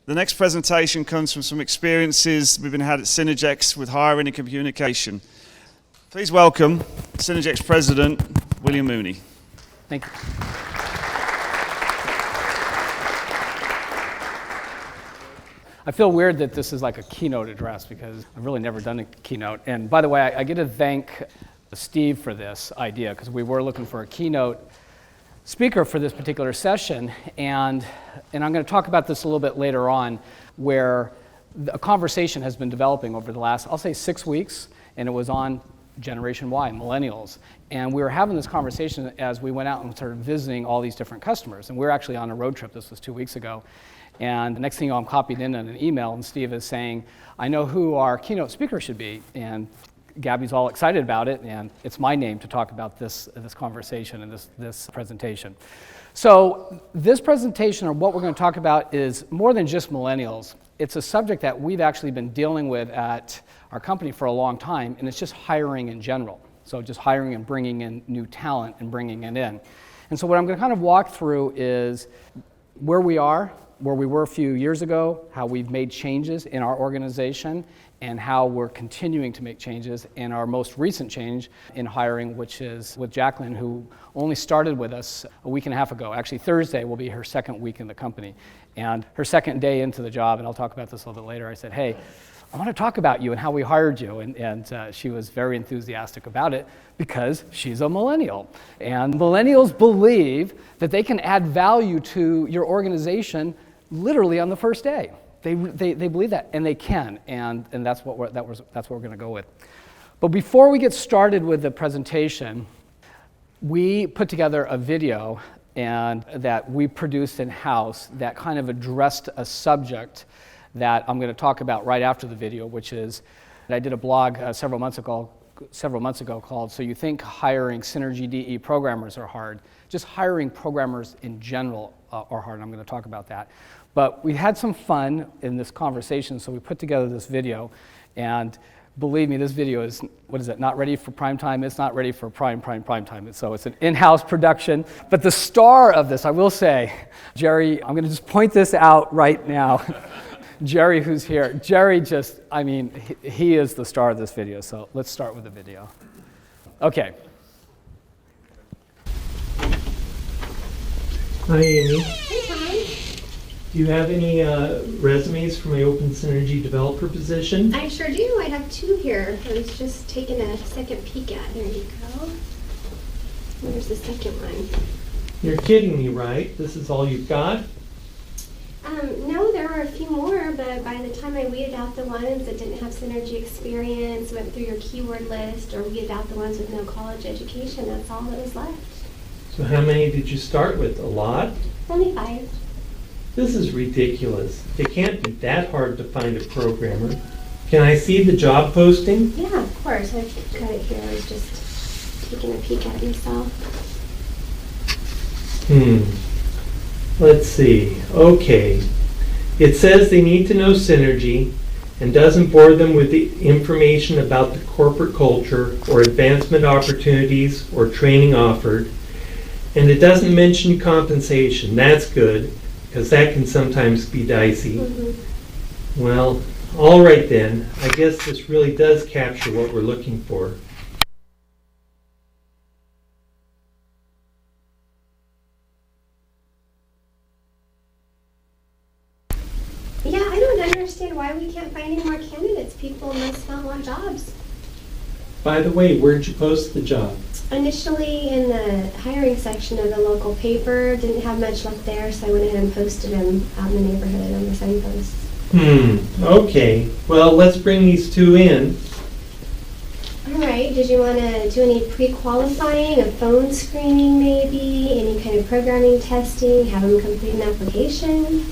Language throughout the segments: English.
The next presentation comes from some experiences we've been had at Synergex with hiring and communication. Please welcome Synergex President Mooney. Thank you. I feel weird that this is like a keynote address because I've really never done a keynote. And by the way, I get to thank Steve for this idea because we were looking for a keynote speaker for this particular session. And I'm going to talk about this a little bit later on, where a conversation has been developing over the last, I'll say 6 weeks, and it was on Generation Y, Millennials. And we were having this conversation as we went out and started visiting all these different customers. And we were actually on a road trip. This was 2 weeks ago. And the next thing you know, I'm copied in on an email, and Steve is saying, I know who our keynote speaker should be. And Gabby's all excited about it, and it's my name to talk about this conversation and this presentation. So this presentation, or what we're going to talk about, is more than just millennials. It's a subject that we've actually been dealing with at our company for a long time, and it's just hiring in general. So just hiring and bringing in new talent and bringing it in. And so what I'm going to kind of walk through is where we are, where we were a few years ago, how we've made changes in our organization, and how we're continuing to make changes in our most recent change in hiring, which is with Jacqueline, who only started with us a week and a half ago. Actually, Thursday will be her second week in the company. And her second day into the job, and I'll talk about this a little bit later, I said, hey, I want to talk about you and how we hired you. And she was very enthusiastic about it because she's a millennial. And millennials believe that they can add value to your organization literally on the first day. They believe that, and they can, and that's what we're going to go with. But before we get started with the presentation, we put together a video and that we produced in-house that kind of addressed a subject that I'm going to talk about right after the video, which is that I did a blog several months ago called "So You Think Hiring Synergy DE Programmers Are Hard?" Just hiring programmers in general are hard, and I'm going to talk about that. But we had some fun in this conversation, so we put together this video, and believe me, this video is, not ready for prime time? It's not ready for prime time. So it's an in-house production. But the star of this, I will say, Jerry, I'm going to just point this out right now. Jerry, who's here, Jerry he is the star of this video, so let's start with the video. Okay. Hi, Amy. Do you have any resumes for my Open Synergy developer position? I sure do. I have 2 here. I was just taking a second peek at. There you go. Where's the second one? You're kidding me, right? This is all you've got? No, there are a few more, but by the time I weeded out the ones that didn't have Synergy experience, went through your keyword list, or weeded out the ones with no college education, that's all that was left. So how many did you start with? A lot? Only 5. This is ridiculous. It can't be that hard to find a programmer. Can I see the job posting? Yeah, of course. I've got it here. I was just taking a peek at it myself. Let's see. Okay. It says they need to know Synergy and doesn't bore them with the information about the corporate culture or advancement opportunities or training offered. And it doesn't mention compensation. That's good, because that can sometimes be dicey. Well, all right then. I guess this really does capture what we're looking for. Yeah, I don't understand why we can't find any more candidates. People must not want jobs. By the way, where'd you post the job? Initially in the hiring section of the local paper, didn't have much luck there, so I went ahead and posted them out in the neighborhood on the signposts. Okay. Well, let's bring these 2 in. All right, did you want to do any pre-qualifying, a phone screening maybe, any kind of programming testing, have them complete an application?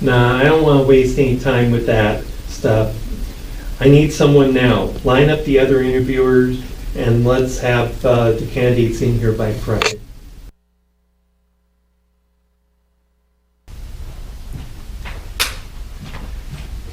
Nah, I don't want to waste any time with that stuff. I need someone now. Line up the other interviewers, and let's have the candidates in here by Friday.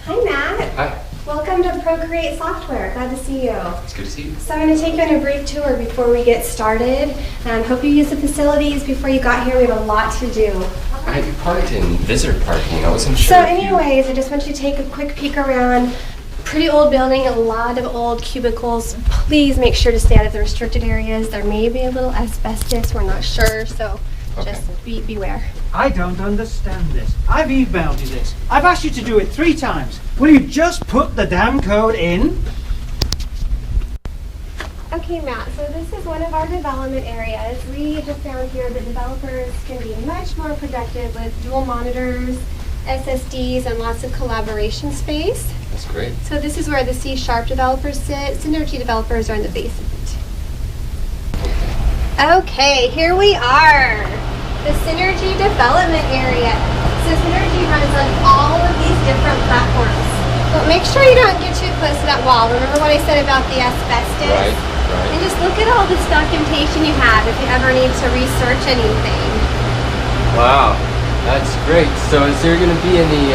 Hi, Matt. Hi. Welcome to Procreate Software. Glad to see you. It's good to see you. So I'm going to take you on a brief tour before we get started. Hope you use the facilities before you got here. We have a lot to do. All I parked in visitor parking. I wasn't So sure. anyways, I just want you to take a quick peek around. Pretty old building, a lot of old cubicles. Please make sure to stay out of the restricted areas. There may be a little asbestos, we're not sure, so Okay. just beware. I don't understand this. I've emailed you this. I've asked you to do it 3 times. Will you just put the damn code in? Okay, Matt, so this is one of our development areas. We just found here that developers can be much more productive with dual monitors, SSDs, and lots of collaboration space. That's great. So this is where the C# developers sit. Synergy developers are in the basement. Okay, here we are. The Synergy development area. So Synergy runs on all of these different platforms. But make sure you don't get too close to that wall. Remember what I said about the asbestos? Right. And just look at all this documentation you have if you ever need to research anything. Wow, that's great. So is there going to be any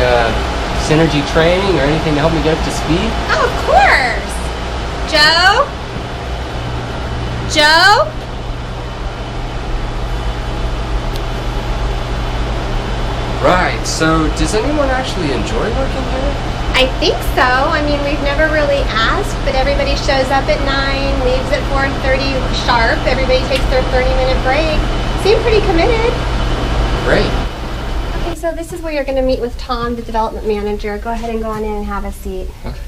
Synergy training or anything to help me get up to speed? Oh, of course. Joe? Joe? Right, so does anyone actually enjoy working here? I think so. I mean, we've never really asked, but everybody shows up at 9, leaves at 4:30 sharp. Everybody takes their 30-minute break. Seem pretty committed. Great. Okay, so this is where you're going to meet with Tom, the development manager. Go ahead and go on in and have a seat. Okay.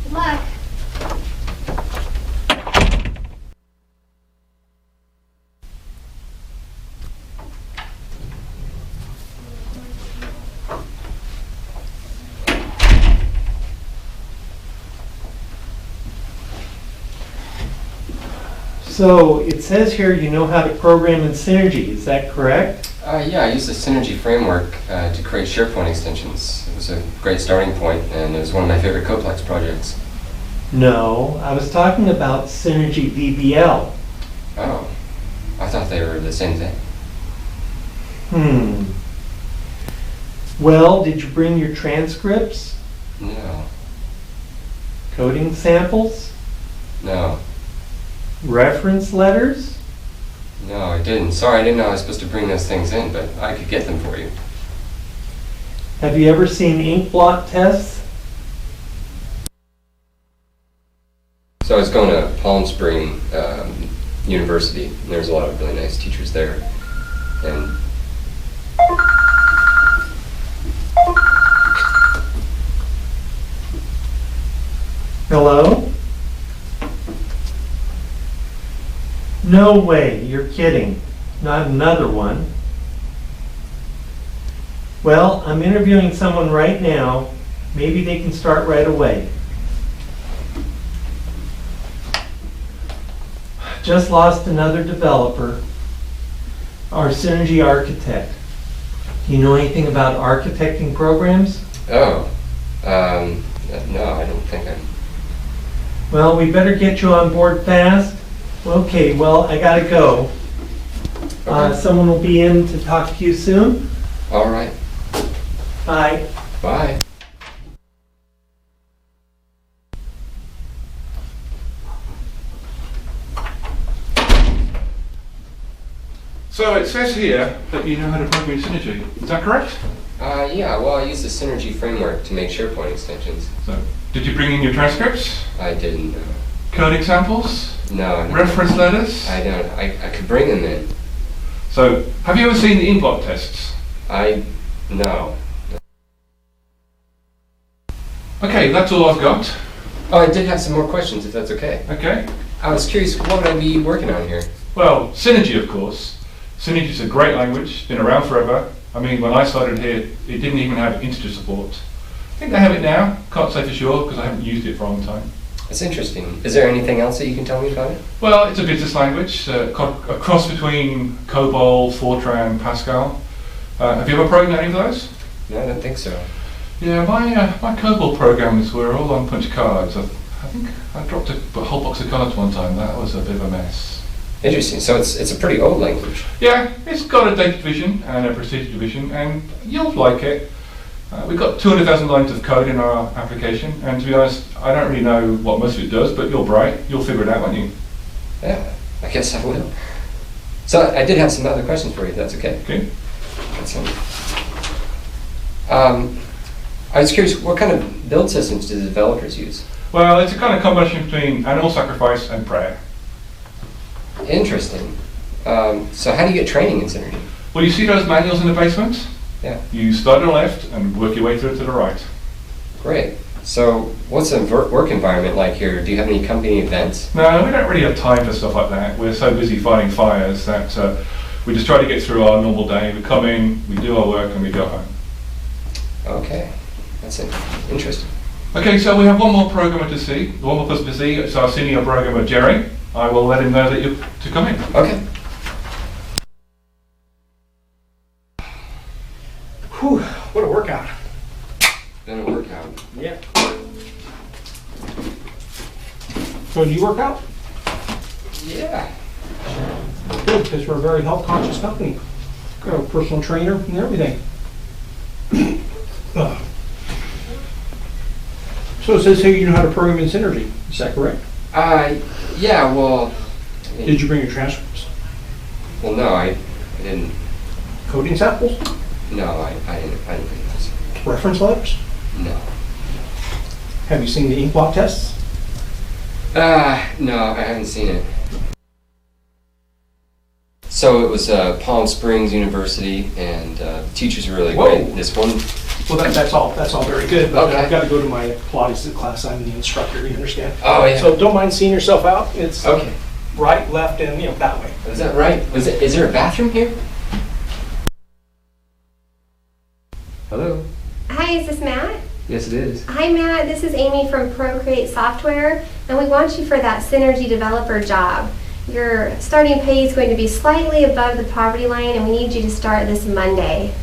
Good luck. So it says here you know how to program in Synergy, is that correct? Yeah, I used the Synergy framework to create SharePoint extensions. It was a great starting point, and it was one of my favorite Coplex projects. No, I was talking about Synergy VBL. Oh, I thought they were the same thing. Well, did you bring your transcripts? No, Coding samples? no, Reference letters? no, I didn't. Sorry, I didn't know I was supposed to bring those things in, but I could get them for you. Have you ever seen ink blot tests? So I was going to Palm Spring University, and there's a lot of really nice teachers there. And Hello? No way, you're kidding. Not another one. Well, I'm interviewing someone right now. Maybe they can start right away. Just lost another developer, our Synergy architect. Do you know anything about architecting programs? no, I don't think I'm. Well, we better get you on board fast. Okay, well, I gotta go. Okay. Someone will be in to talk to you soon. All right, Bye. bye. So it says here that you know how to program in Synergy. Is that correct? Yeah, well, I used the Synergy framework to make SharePoint extensions. So, did you bring in your transcripts? I didn't know. Coding samples? No, I don't. Reference letters? I don't. I could bring them in. So, have you ever seen the ink blot tests? No. Okay, that's all I've got. Oh, I did have some more questions, if that's okay. Okay. I was curious, what would I be working on here? Well, Synergy, of course. Synergy is a great language, been around forever. I mean, when I started here, it didn't even have integer support. I think they have it now. Can't say for sure because I haven't used it for a long time. That's interesting. Is there anything else that you can tell me about it? Well, it's a business language, a cross between COBOL, Fortran, Pascal. Have you ever programmed any of those? No, I don't think so. Yeah, my COBOL programs were all on punch cards. I think I dropped a whole box of cards one time. That was a bit of a mess. Interesting. So it's a pretty old language. Yeah, it's got a data division and a procedure division, and you'll like it. We've got 200,000 lines of code in our application, and to be honest, I don't really know what most of it does, but you're bright. You'll figure it out, won't you? Yeah, I guess I will. So I did have some other questions for you, if that's okay. Okay. That's it. I was curious, what kind of build systems do the developers use? Well, it's a kind of combination between animal sacrifice and prayer. Interesting. So how do you get training in Synergy? Well, you see those manuals in the basement? Yeah. You start on the left and work your way through to the right. Great. So what's the work environment like here? Do you have any company events? No, we don't really have time for stuff like that. We're so busy fighting fires that we just try to get through our normal day. We come in, we do our work, and we go home. Okay. That's interesting. Okay, so we have one more programmer to see. One more person to see. It's our senior programmer, Jerry. I will let him know that you're to come in. Okay. Whew, what a workout. Been a workout. Yeah. So do you work out? Yeah. Good, because we're a very health conscious company. Got a personal trainer and everything. So it says here you know how to program in Synergy. Is that correct? Yeah, well... Did you bring your transcripts? Well, no, I didn't. Coding samples? No, I didn't bring those. Reference letters? No. Have you seen the ink blot tests? No, I haven't seen it. So it was Palm Springs University, and teachers were really Whoa. great. This one... Well, that's all very good, but Okay. I've got to go to my Pilates class. I'm the instructor, you understand? Oh, yeah. So don't mind seeing yourself out. It's Okay. right, left, and that way. Is that right? Is there a bathroom here? Hello? Hi, is this Matt? Yes, it is. Hi, Matt. This is Amy from Procreate Software, and we want you for that Synergy developer job. Your starting pay is going to be slightly above the poverty line, and we need you to start this Monday.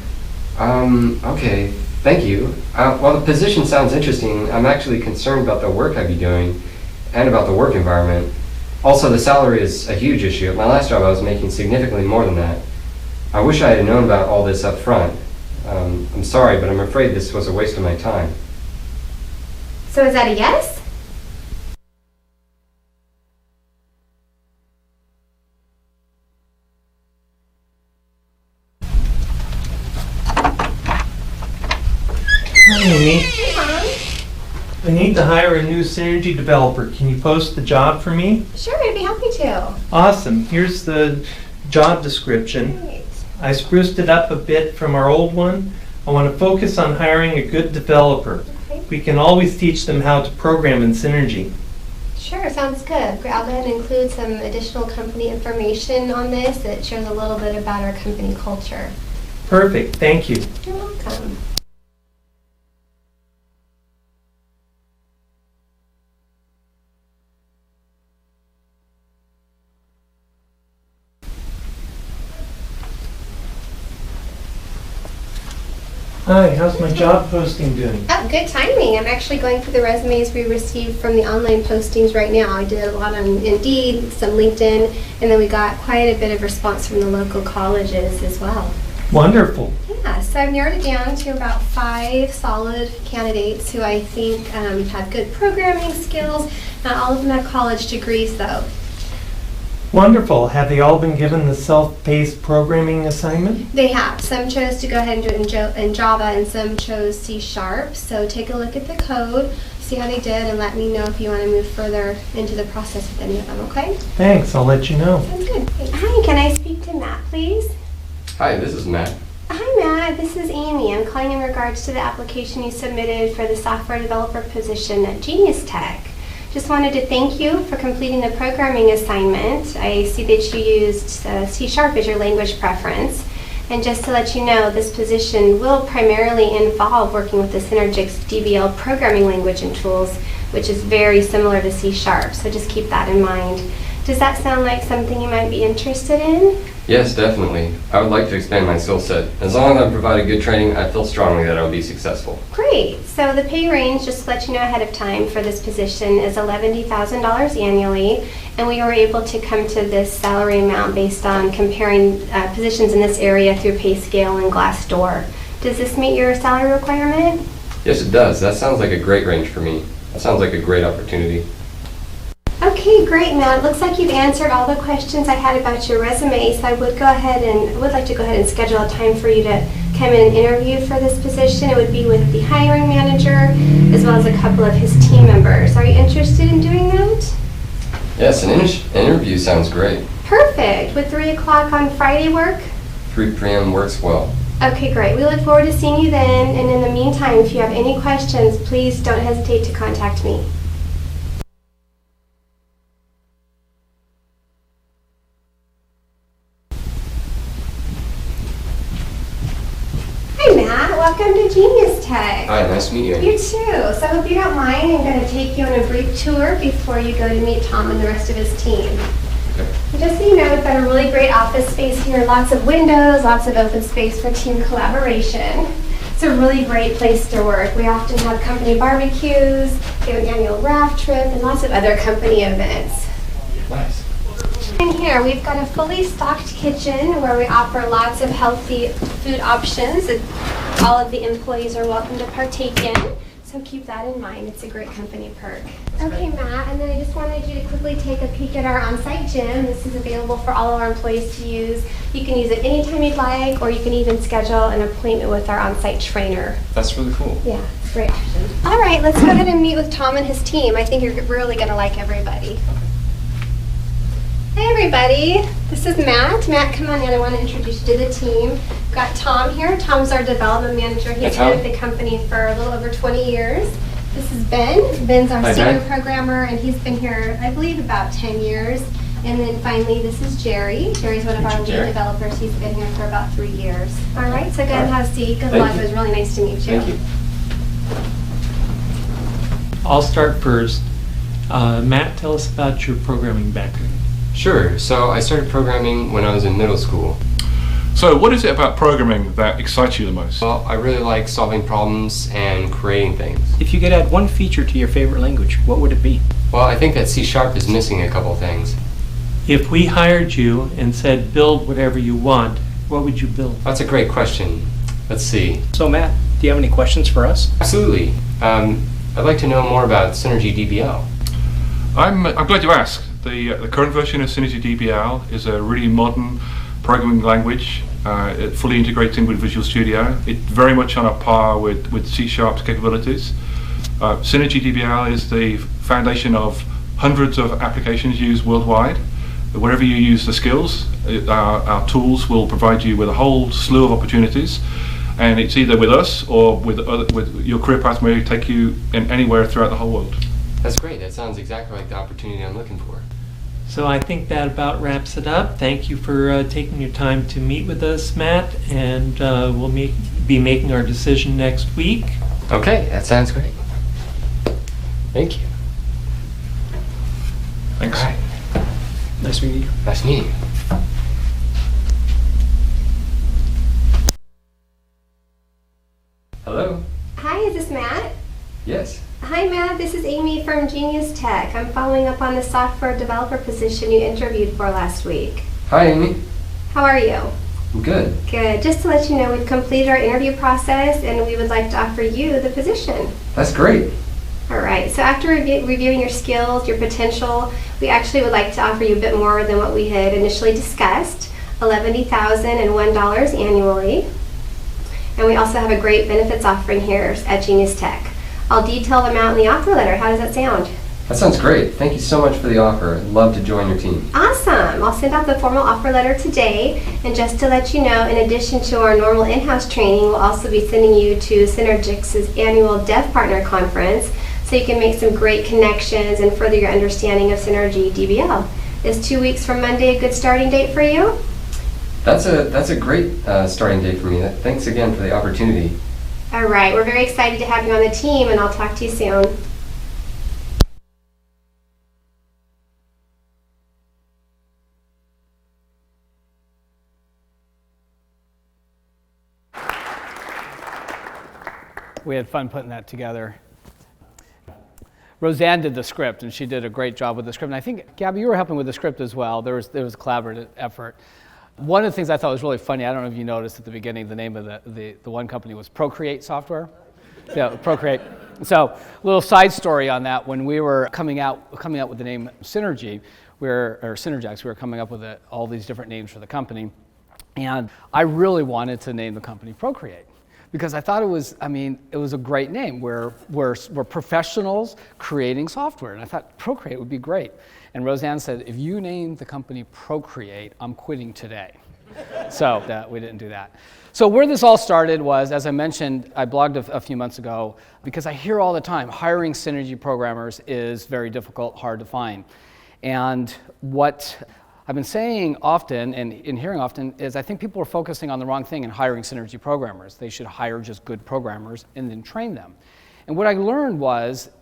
Okay. Thank you. Well, the position sounds interesting. I'm actually concerned about the work I'd be doing and about the work environment. Also, the salary is a huge issue. At my last job, I was making significantly more than that. I wish I had known about all this up front. I'm sorry, but I'm afraid this was a waste of my time. So is that a yes? Hi, Amy. Hey, Mom. I need to hire a new Synergy developer. Can you post the job for me? Sure, I'd be happy to. Awesome. Here's the job description. Great. I spruced it up a bit from our old one. I want to focus on hiring a good developer. Okay. We can always teach them how to program in Synergy. Sure, sounds good. I'll go ahead and include some additional company information on this that shows a little bit about our company culture. Perfect. Thank you. You're welcome. Hi, how's my job posting doing? Oh, good timing. I'm actually going through the resumes we received from the online postings right now. I did a lot on Indeed, some LinkedIn, and then we got quite a bit of response from the local colleges as well. Wonderful. Yeah, so I've narrowed it down to about 5 solid candidates who I think have good programming skills. Not all of them have college degrees, though. Wonderful. Have they all been given the self-paced programming assignment? They have. Some chose to go ahead and do it in Java, and some chose C#. So take a look at the code, see how they did, and let me know if you want to move further into the process with any of them, okay? Thanks, I'll let you know. Sounds good. Hi, can I speak to Matt, please? Hi, this is Matt. Hi, Matt. This is Amy. I'm calling in regards to the application you submitted for the software developer position at Genius Tech. Just wanted to thank you for completing the programming assignment. I see that you used C# as your language preference. And just to let you know, this position will primarily involve working with the Synergex DBL programming language and tools, which is very similar to C#. So just keep that in mind. Does that sound like something you might be interested in? Yes, definitely. I would like to expand my skill set. As long as I provide good training, I feel strongly that I will be successful. Great. So the pay range, just to let you know ahead of time for this position, is $11,000 annually. And we were able to come to this salary amount based on comparing positions in this area through PayScale and Glassdoor. Does this meet your salary requirement? Yes, it does. That sounds like a great range for me. That sounds like a great opportunity. Okay. Okay, great, Matt. It looks like you've answered all the questions I had about your resume, so I would like to go ahead and schedule a time for you to come in and interview for this position. It would be with the hiring manager as well as a couple of his team members. Are you interested in doing that? Yes, an interview sounds great. Perfect. Would 3 o'clock on Friday work? 3 p.m. works well. Okay, great. We look forward to seeing you then. And in the meantime, if you have any questions, please don't hesitate to contact me. Hi, Matt. Welcome to Genius Tech. Hi, nice to meet you. You too. So I hope you don't mind. I'm going to take you on a brief tour before you go to meet Tom and the rest of his team. Okay. Just so you know, we've got a really great office space here, lots of windows, lots of open space for team collaboration. It's a really great place to work. We often have company barbecues, we have an annual raft trip, and lots of other company events. Nice. In here, we've got a fully stocked kitchen where we offer lots of healthy food options that all of the employees are welcome to partake in. So keep that in mind. It's a great company perk. Okay, Matt, and then I just wanted you to quickly take a peek at our on-site gym. This is available for all of our employees to use. You can use it anytime you'd like, or you can even schedule an appointment with our on-site trainer. That's really cool. Yeah, great option. All right, let's go ahead and meet with Tom and his team. I think you're really going to like everybody. Hey, everybody. This is Matt. Matt, come on in. I want to introduce you to the team. We've got Tom here. Tom's our development manager. He's been with the company for a little over 20 years. This is Ben. Ben's our senior programmer, and he's been here, I believe, about 10 years. And then finally, this is Jerry. Jerry's one of our lead developers. He's been here for about 3 years. All right, so go ahead and have a seat. Good luck. It was really nice to meet you. Thank you. I'll start first. Matt, tell us about your programming background. Sure. So I started programming when I was in middle school. So what is it about programming that excites you the most? Well, I really like solving problems and creating things. If you could add one feature to your favorite language, what would it be? Well, I think that C# is missing a couple things. If we hired you and said build whatever you want, what would you build? That's a great question. Let's see. So Matt, do you have any questions for us? Absolutely. I'd like to know more about Synergy DBL. I'm glad you asked. The current version of Synergy DBL is a really modern programming language. It fully integrates in with Visual Studio. It's very much on a par with C#'s capabilities. Synergy DBL is the foundation of hundreds of applications used worldwide. Wherever you use the skills, our tools will provide you with a whole slew of opportunities. And it's either with us or with your career path may take you in anywhere throughout the whole world. That's great. That sounds exactly like the opportunity I'm looking for. So I think that about wraps it up. Thank you for taking your time to meet with us, Matt, and we'll be making our decision next week. Okay, that sounds great. Thank you. Thanks. All right. Nice meeting you. Nice meeting you. Hello? Hi, is this Matt? Yes. Hi, Matt. This is Amy from Genius Tech. I'm following up on the software developer position you interviewed for last week. Hi, Amy. How are you? I'm good. Good. Just to let you know, we've completed our interview process and we would like to offer you the position. That's great. All right. So after reviewing your skills, your potential, we actually would like to offer you a bit more than what we had initially discussed, $11,001 annually. And we also have a great benefits offering here at Genius Tech. I'll detail them out in the offer letter. How does that sound? That sounds great. Thank you so much for the offer. I'd love to join your team. Awesome. I'll send out the formal offer letter today. And just to let you know, in addition to our normal in-house training, we'll also be sending you to Synergex's annual DevPartner Conference so you can make some great connections and further your understanding of Synergy DBL. Is 2 weeks from Monday a good starting date for you? That's a great starting date for me. Thanks again for the opportunity. All right. We're very excited to have you on the team, and I'll talk to you soon. We had fun putting that together. Roseanne did the script, and she did a great job with the script. And I think, Gabby, you were helping with the script as well. There was a collaborative effort. One of the things I thought was really funny, I don't know if you noticed at the beginning, the name of the one company was Procreate Software. Yeah, Procreate. So, a little side story on that. When we were coming out with the name Synergy, or Synergex, we were coming up with all these different names for the company. And I really wanted to name the company Procreate, because I thought it was a great name. We're professionals creating software, and I thought Procreate would be great. And Roseanne said, if you name the company Procreate, I'm quitting today. So we didn't do that. So where this all started was, as I mentioned, I blogged a few months ago, because I hear all the time, hiring Synergy programmers is very difficult, hard to find. And what I've been saying often and hearing often is I think people are focusing on the wrong thing in hiring Synergy programmers. They should hire just good programmers and then train them. And what I learned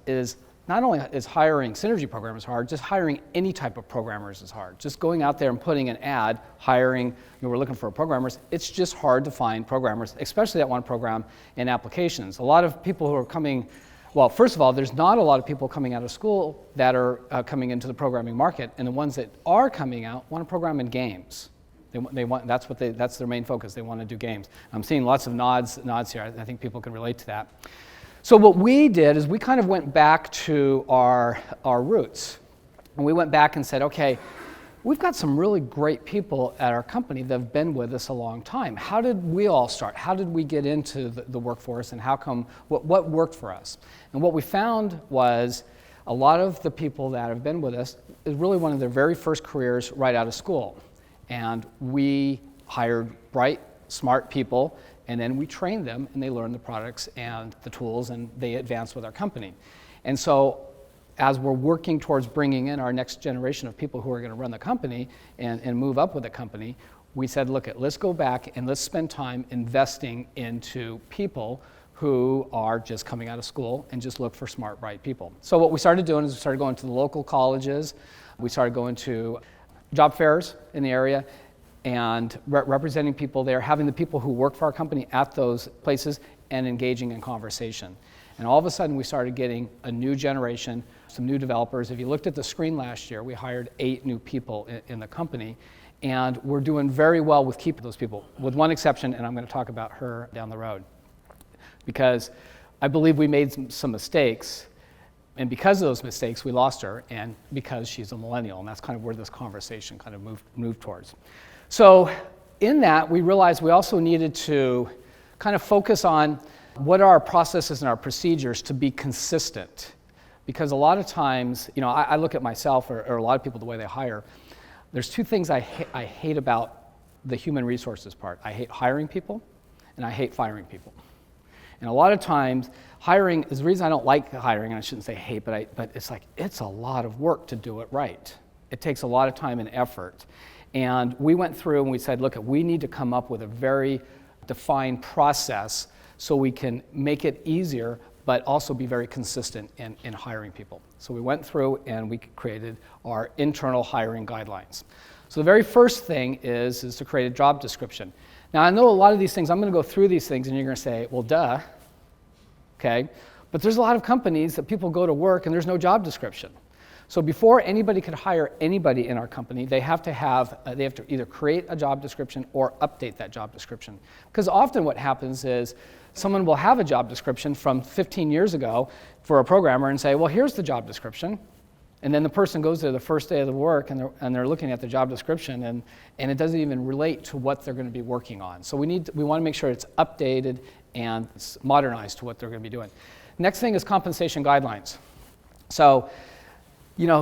is not only is hiring Synergy programmers hard, just hiring any type of programmers is hard. Just going out there and putting an ad, hiring, we're looking for programmers, it's just hard to find programmers, especially that want to program in applications. A lot of people who are coming, well, first of all, there's not a lot of people coming out of school that are coming into the programming market, and the ones that are coming out want to program in games. That's their main focus. They want to do games. I'm seeing lots of nods here. I think people can relate to that. So what we did is we kind of went back to our roots, and we went back and said, okay, we've got some really great people at our company that have been with us a long time. How did we all start? How did we get into the workforce, and what worked for us? And what we found was a lot of the people that have been with us is really one of their very first careers right out of school. And we hired bright, smart people, and then we trained them, and they learned the products and the tools, and they advanced with our company. And so as we're working towards bringing in our next generation of people who are going to run the company and move up with the company, we said, look, let's go back and let's spend time investing into people who are just coming out of school and just look for smart, bright people. So what we started doing is we started going to the local colleges. We started going to job fairs in the area and representing people there, having the people who work for our company at those places and engaging in conversation. And all of a sudden we started getting a new generation, some new developers. If you looked at the screen last year, we hired 8 new people in the company, and we're doing very well with keeping those people, with one exception, and I'm going to talk about her down the road. Because I believe we made some mistakes, and because of those mistakes we lost her, and because she's a millennial, and that's kind of where this conversation kind of moved towards. So in that, we realized we also needed to kind of focus on what are our processes and our procedures to be consistent. Because a lot of times, I look at myself or a lot of people the way they hire. There's 2 things I hate about the human resources part. I hate hiring people, and I hate firing people. And a lot of times, hiring is the reason I don't like hiring, and I shouldn't say hate, but it's a lot of work to do it right. It takes a lot of time and effort. And we went through and we said, look, we need to come up with a very defined process so we can make it easier, but also be very consistent in hiring people. So we went through and we created our internal hiring guidelines. So the very first thing is to create a job description. Now I know a lot of these things, I'm going to go through these things and you're going to say, well, duh, okay? But there's a lot of companies that people go to work and there's no job description. So before anybody could hire anybody in our company, they have to either create a job description or update that job description. Because often what happens is someone will have a job description from 15 years ago for a programmer and say, well, here's the job description. And then the person goes there the first day of the work and they're looking at the job description and it doesn't even relate to what they're going to be working on. So we want to make sure it's updated and modernized to what they're going to be doing. Next thing is compensation guidelines. So,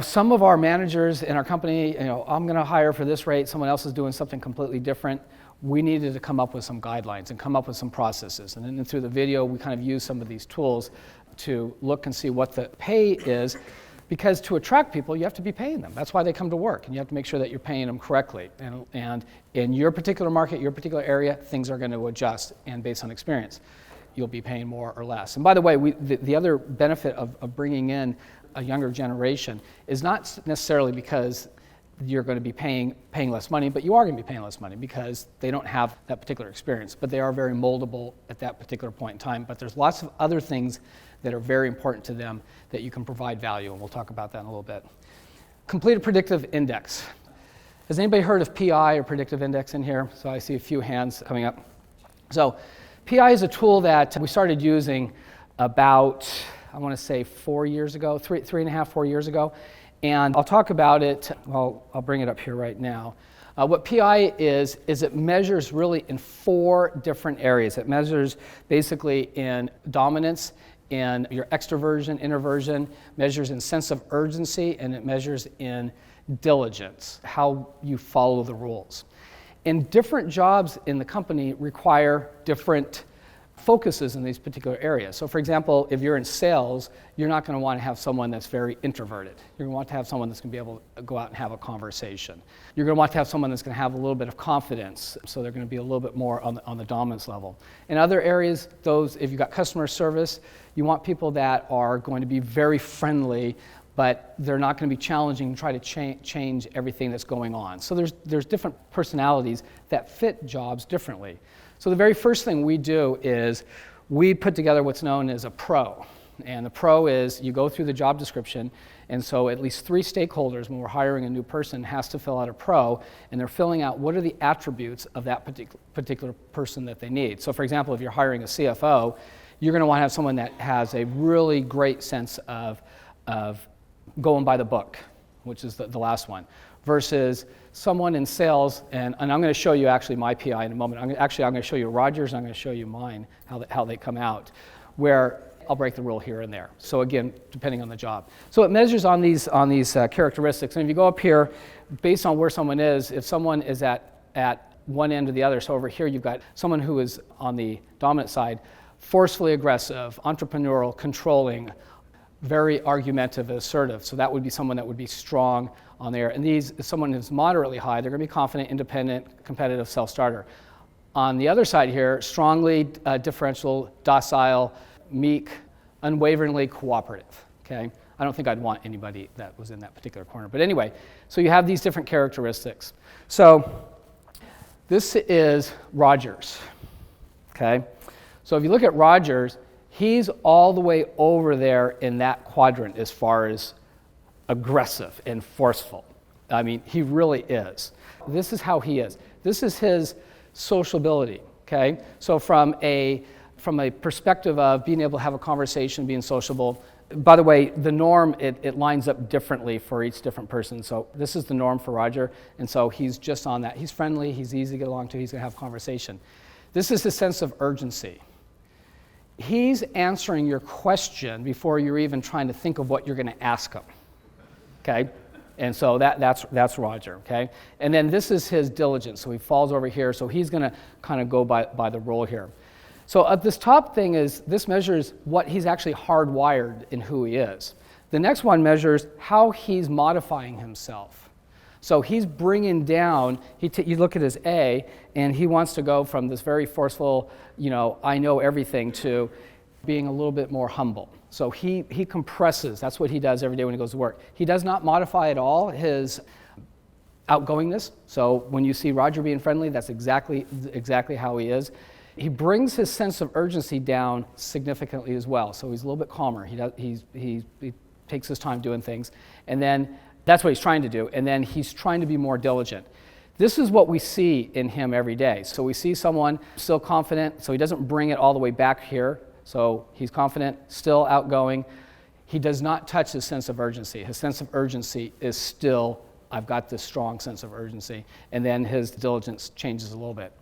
some of our managers in our company, I'm going to hire for this rate, someone else is doing something completely different. We needed to come up with some guidelines and come up with some processes. And then through the video, we kind of use some of these tools to look and see what the pay is, because to attract people, you have to be paying them. That's why they come to work, and you have to make sure that you're paying them correctly. And in your particular market, your particular area, things are going to adjust, and based on experience, you'll be paying more or less. And by the way, the other benefit of bringing in a younger generation is not necessarily because you're going to be paying less money, but you are going to be paying less money because they don't have that particular experience, but they are very moldable at that particular point in time. But there's lots of other things that are very important to them that you can provide value, and we'll talk about that in a little bit. Complete a predictive index. Has anybody heard of PI or predictive index in here? So I see a few hands coming up. So PI is a tool that we started using about I want to say 4 years ago, 3.5, 4 years ago. And I'll talk about it, well, I'll bring it up here right now. What PI is it measures really in 4 different areas. It measures basically in dominance, in your extroversion, introversion, measures in sense of urgency, and it measures in diligence, how you follow the rules. And different jobs in the company require different focuses in these particular areas. So for example, if you're in sales, you're not going to want to have someone that's very introverted. You're going to want to have someone that's going to be able to go out and have a conversation. You're going to want to have someone that's going to have a little bit of confidence, so they're going to be a little bit more on the dominance level. In other areas, if you've got customer service, you want people that are going to be very friendly, but they're not going to be challenging and try to change everything that's going on. So there's different personalities that fit jobs differently. So the very first thing we do is we put together what's known as a PRO. And the PRO is you go through the job description, and so at least 3 stakeholders when we're hiring a new person has to fill out a PRO, and they're filling out what are the attributes of that particular person that they need. So for example, if you're hiring a CFO, you're going to want to have someone that has a really great sense of going by the book, which is the last one, versus someone in sales, and I'm going to show you actually my PI in a moment. I'm going to show you Roger's, and I'm going to show you mine, how they come out, where I'll break the rule here and there. So again, depending on the job. So it measures on these characteristics, and if you go up here, based on where someone is, if someone is at one end or the other, so over here you've got someone who is on the dominant side, forcefully aggressive, entrepreneurial, controlling, very argumentative, assertive. So that would be someone that would be strong on there. And if someone who's moderately high, they're going to be confident, independent, competitive, self-starter. On the other side here, strongly differential, docile, meek, unwaveringly cooperative. Okay? I don't think I'd want anybody that was in that particular corner. But anyway, so you have these different characteristics. So this is Rogers. Okay? So if you look at Rogers, he's all the way over there in that quadrant as far as aggressive and forceful. I mean, he really is. This is how he is. This is his sociability, okay? So from a perspective of being able to have a conversation, being sociable, by the way, the norm, it lines up differently for each different person. So this is the norm for Roger, and so he's just on that. He's friendly, he's easy to get along to, he's going to have conversation. This is his sense of urgency. He's answering your question before you're even trying to think of what you're going to ask him, okay? And so that's Roger, okay? And then this is his diligence. So he falls over here, so he's going to kind of go by the rule here. So this top thing is, this measures what he's actually hardwired in who he is. The next one measures how he's modifying himself. So he's bringing down, you look at his A, and he wants to go from this very forceful, I know everything, to being a little bit more humble. So he compresses. That's what he does every day when he goes to work. He does not modify at all his outgoingness. So when you see Roger being friendly, that's exactly how he is. He brings his sense of urgency down significantly as well. So he's a little bit calmer. He takes his time doing things. And then that's what he's trying to do. And then he's trying to be more diligent. This is what we see in him every day. So we see someone still confident, so he doesn't bring it all the way back here. So he's confident, still outgoing. He does not touch his sense of urgency. His sense of urgency is still, I've got this strong sense of urgency. And then his diligence changes a little bit.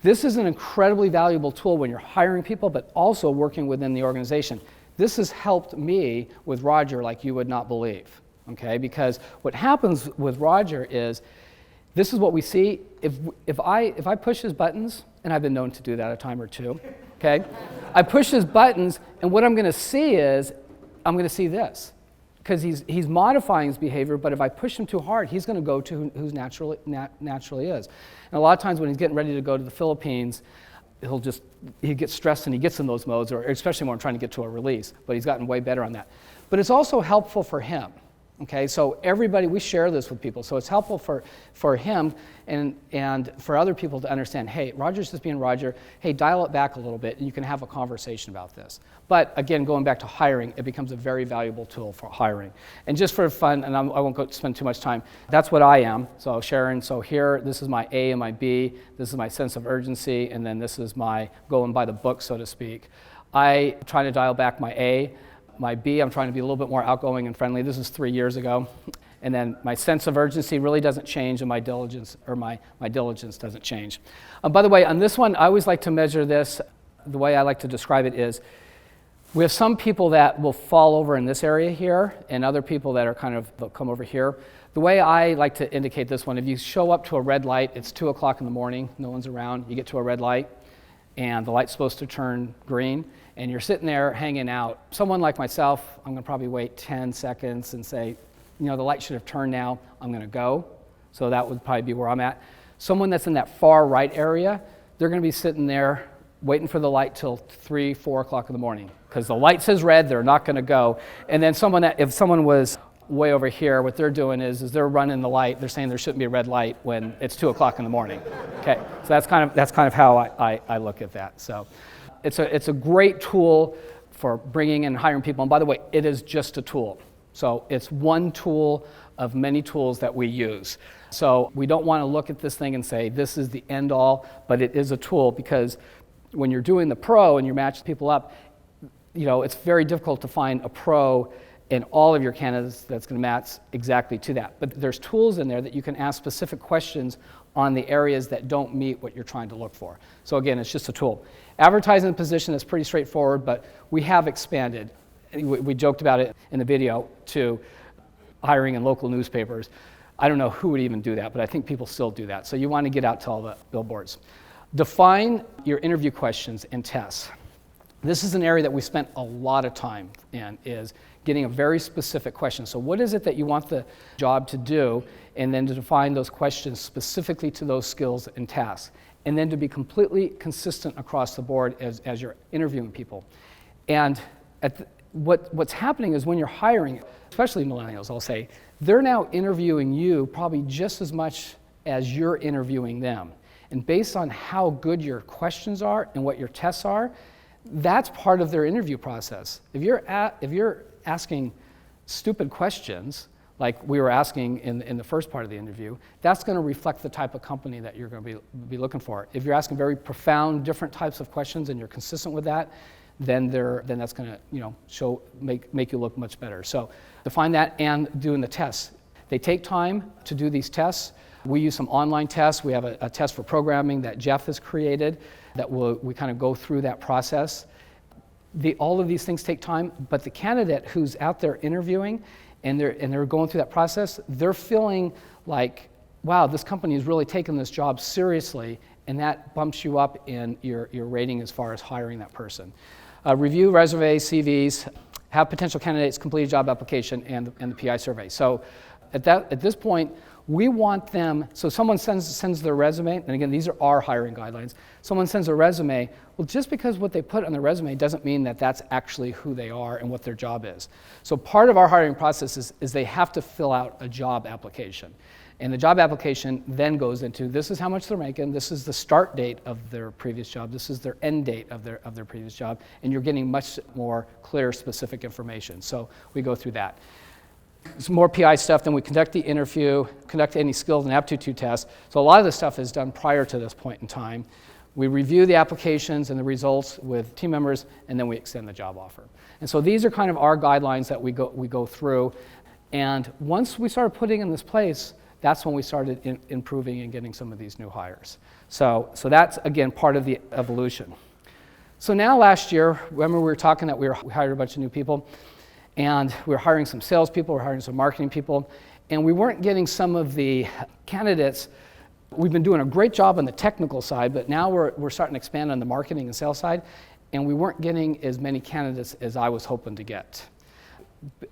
This is an incredibly valuable tool when you're hiring people, but also working within the organization. This has helped me with Roger like you would not believe. Okay, because what happens with Roger is, this is what we see. If I push his buttons, and I've been known to do that a time or two, okay? I push his buttons, and what I'm going to see is, I'm going to see this, because he's modifying his behavior. But if I push him too hard, he's going to go to who's naturally is. And a lot of times when he's getting ready to go to the Philippines, he gets stressed and he gets in those modes, or especially when I'm trying to get to a release. But he's gotten way better on that. But it's also helpful for him. Okay, so everybody, we share this with people, so it's helpful for him and for other people to understand, hey, Roger's just being Roger, hey, dial it back a little bit, and you can have a conversation about this. But again, going back to hiring, it becomes a very valuable tool for hiring. And just for fun, and I won't spend too much time, that's what I am. So Sharon, so here, this is my A and my B, this is my sense of urgency, and then this is my going by the book, so to speak. I try to dial back my A. My B, I'm trying to be a little bit more outgoing and friendly. This is 3 years ago. And then my sense of urgency really doesn't change, and my diligence doesn't change. By the way, on this one, I always like to measure this. The way I like to describe it is, we have some people that will fall over in this area here, and other people that are they'll come over here. The way I like to indicate this one, if you show up to a red light, it's 2 o'clock in the morning, no one's around, you get to a red light, and the light's supposed to turn green, and you're sitting there hanging out. Someone like myself, I'm gonna probably wait 10 seconds and say, the light should have turned now, I'm gonna go. So that would probably be where I'm at. Someone that's in that far right area, they're gonna be sitting there waiting for the light till 3, 4 o'clock in the morning. Because the light says red, they're not gonna go. And then if someone was way over here, what they're doing is they're running the light, they're saying there shouldn't be a red light when it's 2 o'clock in the morning. Okay, so that's kind of how I look at that. So it's a great tool for bringing and hiring people. And by the way, it is just a tool. So it's one tool of many tools that we use. So we don't want to look at this thing and say, this is the end all, but it is a tool, because when you're doing the pro and you're matching people up, it's very difficult to find a pro in all of your candidates that's going to match exactly to that. But there's tools in there that you can ask specific questions on the areas that don't meet what you're trying to look for. So again, it's just a tool. Advertising the position is pretty straightforward, but we have expanded. We joked about it in the video to hiring in local newspapers. I don't know who would even do that, but I think people still do that. So you want to get out to all the billboards. Define your interview questions and tests. This is an area that we spent a lot of time in, is getting a very specific question. So what is it that you want the job to do, and then to define those questions specifically to those skills and tasks, and then to be completely consistent across the board as you're interviewing people. And what's happening is when you're hiring, especially millennials, I'll say, they're now interviewing you probably just as much as you're interviewing them. And based on how good your questions are and what your tests are, that's part of their interview process. If you're asking stupid questions, like we were asking in the first part of the interview, that's going to reflect the type of company that you're going to be looking for. If you're asking very profound, different types of questions and you're consistent with that, then that's going to make you look much better. So define that and doing the tests. They take time to do these tests. We use some online tests. We have a test for programming that Jeff has created that we kind of go through that process. All of these things take time, but the candidate who's out there interviewing and they're going through that process, they're feeling like, wow, this company is really taking this job seriously, and that bumps you up in your rating as far as hiring that person. Review resumes, CVs, have potential candidates complete a job application and the PI survey. So at this point, we want them, so someone sends their resume, and again, these are our hiring guidelines. Someone sends a resume, well, just because what they put on their resume doesn't mean that that's actually who they are and what their job is. So part of our hiring process is they have to fill out a job application. And the job application then goes into, this is how much they're making, this is the start date of their previous job, this is their end date of their previous job, and you're getting much more clear, specific information. So we go through that. Some more PI stuff, then we conduct the interview, conduct any skills and aptitude tests. So a lot of this stuff is done prior to this point in time. We review the applications and the results with team members, and then we extend the job offer. And so these are kind of our guidelines that we go through. And once we started putting in this place, that's when we started improving and getting some of these new hires. So that's, again, part of the evolution. So now last year, remember we were talking that we hired a bunch of new people, and we were hiring some salespeople, we were hiring some marketing people, and we weren't getting some of the candidates. We've been doing a great job on the technical side, but now we're starting to expand on the marketing and sales side, and we weren't getting as many candidates as I was hoping to get.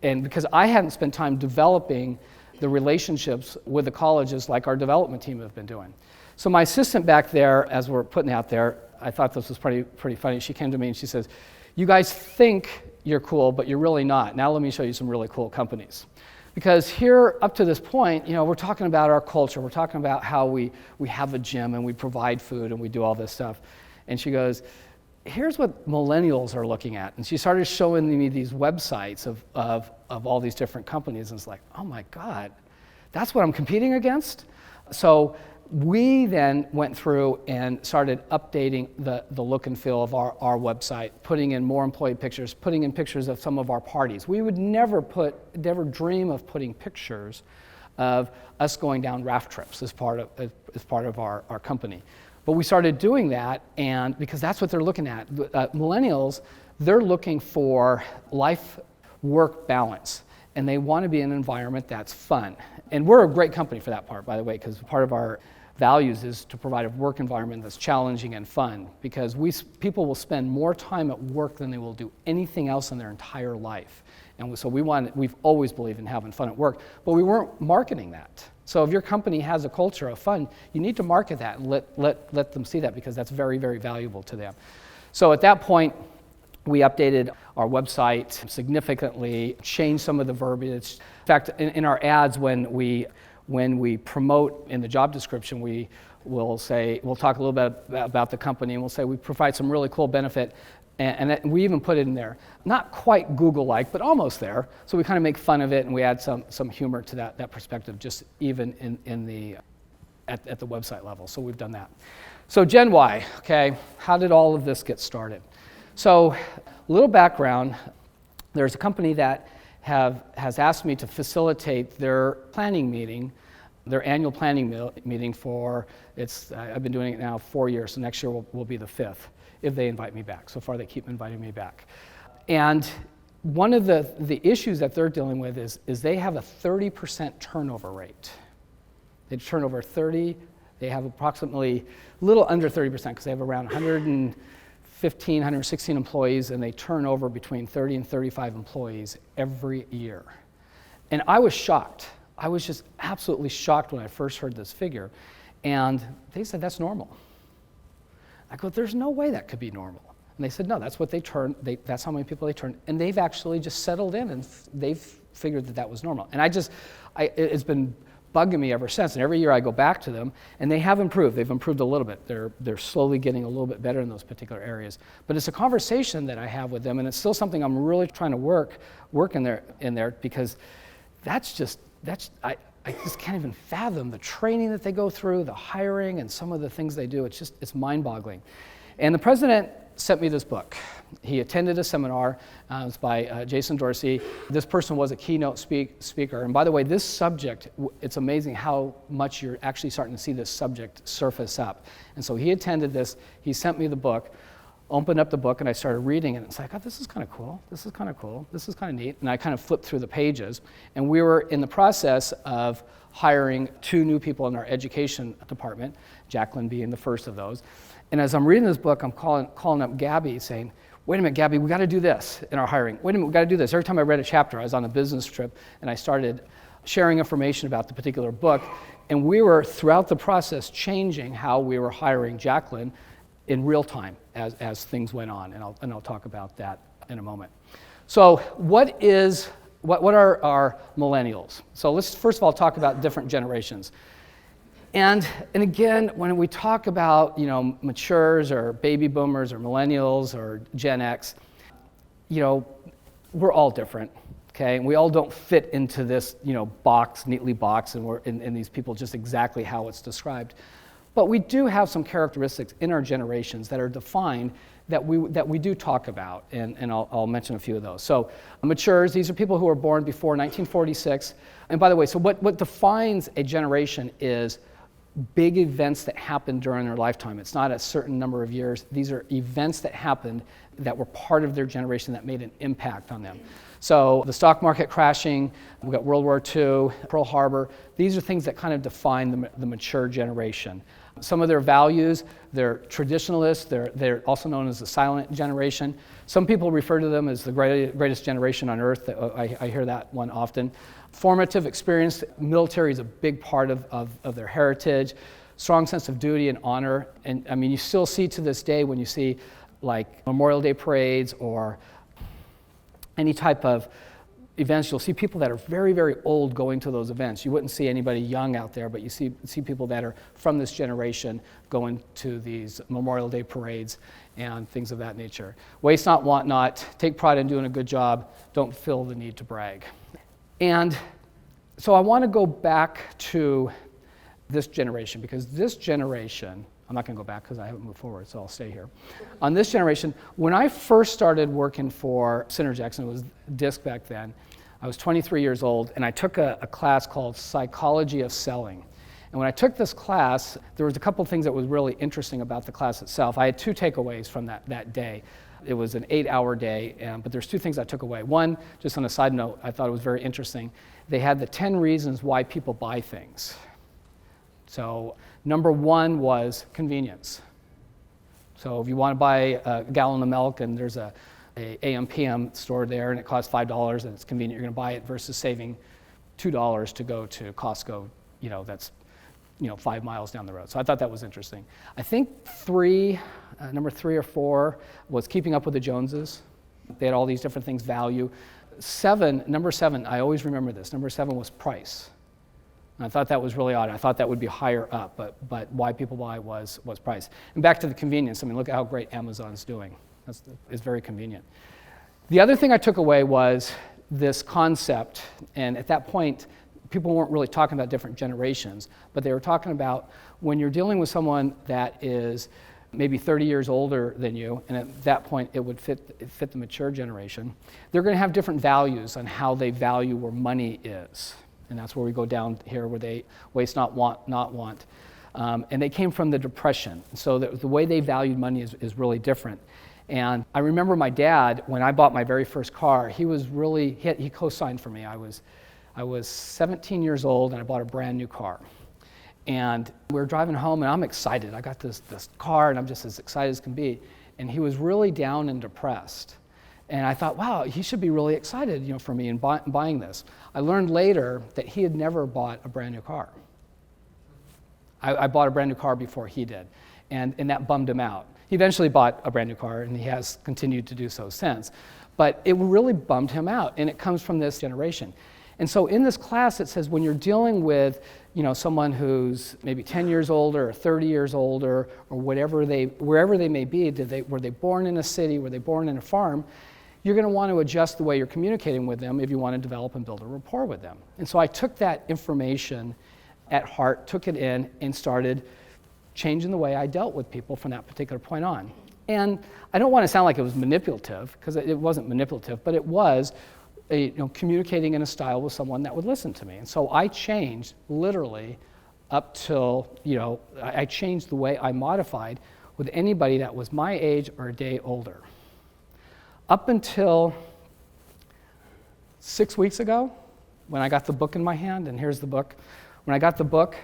And because I hadn't spent time developing the relationships with the colleges like our development team have been doing. So my assistant back there, as we're putting out there, I thought this was pretty funny. She came to me and she says, "You guys think you're cool, but you're really not. Now let me show you some really cool companies." Because here, up to this point, we're talking about our culture. We're talking about how we have a gym and we provide food and we do all this stuff. And she goes, "Here's what millennials are looking at." And she started showing me these websites of all these different companies. And it's like, oh my God, that's what I'm competing against? So we then went through and started updating the look and feel of our website, putting in more employee pictures, putting in pictures of some of our parties. We would never dream of putting pictures of us going down raft trips as part of our company. But we started doing that, and because that's what they're looking at. Millennials, they're looking for life-work balance, and they want to be in an environment that's fun. And we're a great company for that part, by the way, because part of our values is to provide a work environment that's challenging and fun, because people will spend more time at work than they will do anything else in their entire life. And so we've always believed in having fun at work, but we weren't marketing that. So if your company has a culture of fun, you need to market that and let them see that, because that's very, very valuable to them. So at that point, we updated our website significantly, changed some of the verbiage. In fact, in our ads, when we promote in the job description, we'll talk a little bit about the company, and we'll say we provide some really cool benefit, and we even put it in there. Not quite Google-like, but almost there. So we kind of make fun of it, and we add some humor to that perspective, just even at the website level. So we've done that. So Gen Y, okay, how did all of this get started? So a little background. There's a company that has asked me to facilitate their planning meeting, their annual planning meeting for, I've been doing it now 4 years, so next year will be the 5th, if they invite me back. So far they keep inviting me back. And one of the issues that they're dealing with is they have a 30% turnover rate. They turn over 30, they have approximately a little under 30%, because they have around 115, 116 employees, and they turn over between 30 and 35 employees every year. And I was shocked. I was just absolutely shocked when I first heard this figure. And they said, that's normal. I go, there's no way that could be normal. And they said, no, that's what they turn, that's how many people they turn. And they've actually just settled in, and they've figured that was normal. And it's been bugging me ever since. And every year I go back to them, and they have improved. They've improved a little bit. They're slowly getting a little bit better in those particular areas. But it's a conversation that I have with them, and it's still something I'm really trying to work in there, because I just can't even fathom the training that they go through, the hiring, and some of the things they do. It's mind-boggling. And the president sent me this book. He attended a seminar. It's by Jason Dorsey. This person was a keynote speaker. And by the way, this subject, it's amazing how much you're actually starting to see this subject surface up. And so he attended this. He sent me the book, opened up the book, and I started reading it. And it's like, oh, this is kind of cool. This is kind of cool. This is kind of neat. And I kind of flipped through the pages. And we were in the process of hiring 2 new people in our education department, Jacqueline being the first of those. And as I'm reading this book, I'm calling up Gabby saying, wait a minute, Gabby, we got to do this in our hiring. Wait a minute, we got to do this. Every time I read a chapter, I was on a business trip, and I started sharing information about the particular book. And we were, throughout the process, changing how we were hiring Jacqueline in real time as things went on. And I'll talk about that in a moment. So what are our millennials? So let's first of all talk about different generations. And again, when we talk about, matures or baby boomers or millennials or Gen X, we're all different, okay? And we all don't fit into this, neatly boxed, and we're in these people just exactly how it's described. But we do have some characteristics in our generations that are defined that we do talk about, and I'll mention a few of those. So matures, these are people who were born before 1946. And by the way, so what defines a generation is big events that happened during their lifetime. It's not a certain number of years. These are events that happened that were part of their generation that made an impact on them. So the stock market crashing, we've got World War II, Pearl Harbor. These are things that kind of define the mature generation. Some of their values, they're traditionalists. They're also known as the silent generation. Some people refer to them as the greatest generation on earth. I hear that one often. Formative experience, military is a big part of their heritage. Strong sense of duty and honor. And I mean, you still see to this day when you see like Memorial Day parades or any type of events, you'll see people that are very, very old going to those events. You wouldn't see anybody young out there, but you see people that are from this generation going to these Memorial Day parades and things of that nature. Waste not, want not, take pride in doing a good job, don't feel the need to brag. And so I want to go back to this generation, because this generation, I'm not going to go back because I haven't moved forward, so I'll stay here. On this generation, when I first started working for Synergex, and it was DISC back then, I was 23 years old, and I took a class called Psychology of Selling. And when I took this class, there was a couple things that was really interesting about the class itself. I had two takeaways from that day. It was an 8-hour day, but there's two things I took away. One, just on a side note, I thought it was very interesting. They had the 10 reasons why people buy things. So number one was convenience. So if you want to buy a gallon of milk and there's a AM/PM store there and it costs $5 and it's convenient, you're going to buy it versus saving $2 to go to Costco, that's 5 miles down the road. So I thought that was interesting. I think number 3 or 4 was keeping up with the Joneses. They had all these different things, value. Number 7, I always remember this. Number 7 was price. And I thought that was really odd. I thought that would be higher up, but why people buy was price. And back to the convenience. I mean, look at how great Amazon's doing. It's very convenient. The other thing I took away was this concept, and at that point, people weren't really talking about different generations, but they were talking about when you're dealing with someone that is maybe 30 years older than you, and at that point it would fit the mature generation, they're going to have different values on how they value where money is. And that's where we go down here where they waste not want. And they came from the Depression. So the way they valued money is really different. And I remember my dad, when I bought my very first car, he co-signed for me. I was 17 years old and I bought a brand new car. And we were driving home and I'm excited. I got this car and I'm just as excited as can be. And he was really down and depressed. And I thought, wow, he should be really excited, for me in buying this. I learned later that he had never bought a brand new car. I bought a brand new car before he did, and that bummed him out. He eventually bought a brand new car, and he has continued to do so since. But it really bummed him out, and it comes from this generation. And so in this class, it says when you're dealing with someone who's maybe 10 years older or 30 years older or wherever they may be, were they born in a city, were they born in a farm, you're going to want to adjust the way you're communicating with them if you want to develop and build a rapport with them. And so I took that information at heart, took it in, and started changing the way I dealt with people from that particular point on. And I don't want to sound like it was manipulative, because it wasn't manipulative, but it was communicating in a style with someone that would listen to me. And so I changed literally up till, I changed the way I modified with anybody that was my age or a day older. Up until 6 weeks ago, when I got the book in my hand, and here's the book. When I got the book,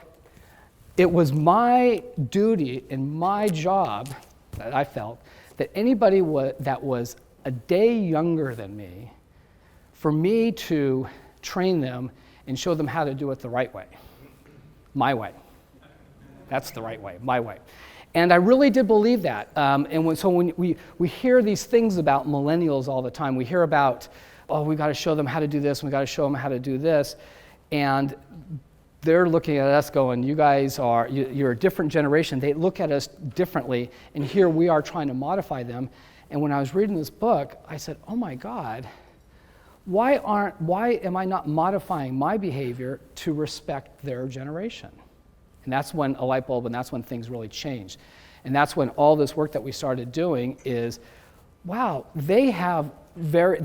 it was my duty and my job that I felt that anybody that was a day younger than me, for me to train them and show them how to do it the right way. My way. That's the right way, my way. And I really did believe that. And when we hear these things about millennials all the time, we hear about, we got to show them how to do this, we got to show them how to do this. And they're looking at us going, you guys you're a different generation. They look at us differently, and here we are trying to modify them. And when I was reading this book, I said, oh my God, why am I not modifying my behavior to respect their generation? And that's when a light bulb, and that's when things really changed. And that's when all this work that we started doing is, wow, they have their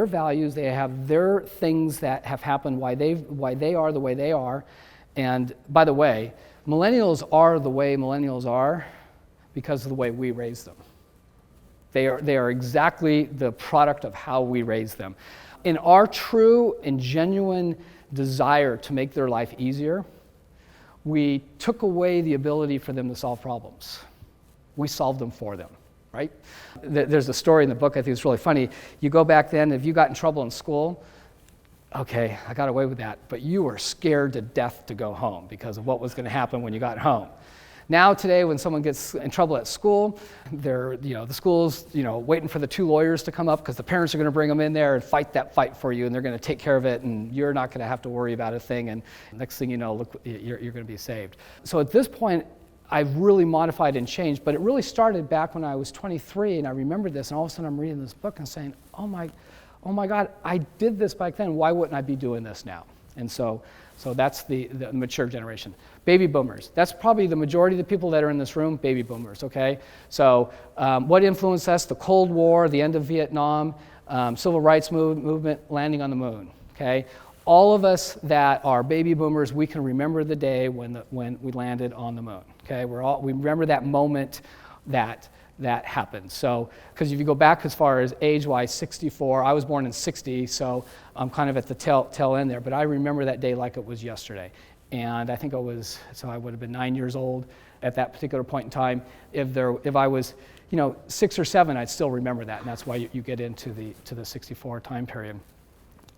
values, they have their things that have happened, why they are the way they are. And by the way, millennials are the way millennials are because of the way we raise them. They are exactly the product of how we raise them. In our true and genuine desire to make their life easier, we took away the ability for them to solve problems. We solved them for them, right? There's a story in the book I think it's really funny. You go back then, if you got in trouble in school, okay, I got away with that, but you were scared to death to go home because of what was going to happen when you got home. Now today, when someone gets in trouble at school, the school's waiting for the 2 lawyers to come up because the parents are going to bring them in there and fight that fight for you, and they're going to take care of it, and you're not going to have to worry about a thing. And next thing you know, look, you're going to be saved. So at this point, I've really modified and changed, but it really started back when I was 23, and I remembered this, and all of a sudden I'm reading this book and saying, oh my God, I did this back then. Why wouldn't I be doing this now? And so So that's the mature generation. Baby boomers, that's probably the majority of the people that are in this room, baby boomers, okay? So what influenced us? The Cold War, the end of Vietnam, civil rights movement, landing on the moon, okay? All of us that are baby boomers, we can remember the day when we landed on the moon, okay? We remember that moment that happened. So, because if you go back as far as age-wise, 64, I was born in 60, so I'm kind of at the tail end there, but I remember that day like it was yesterday. And I think I would have been 9 years old at that particular point in time. If I was, 6 or 7, I'd still remember that, and that's why you get into the 64 time period.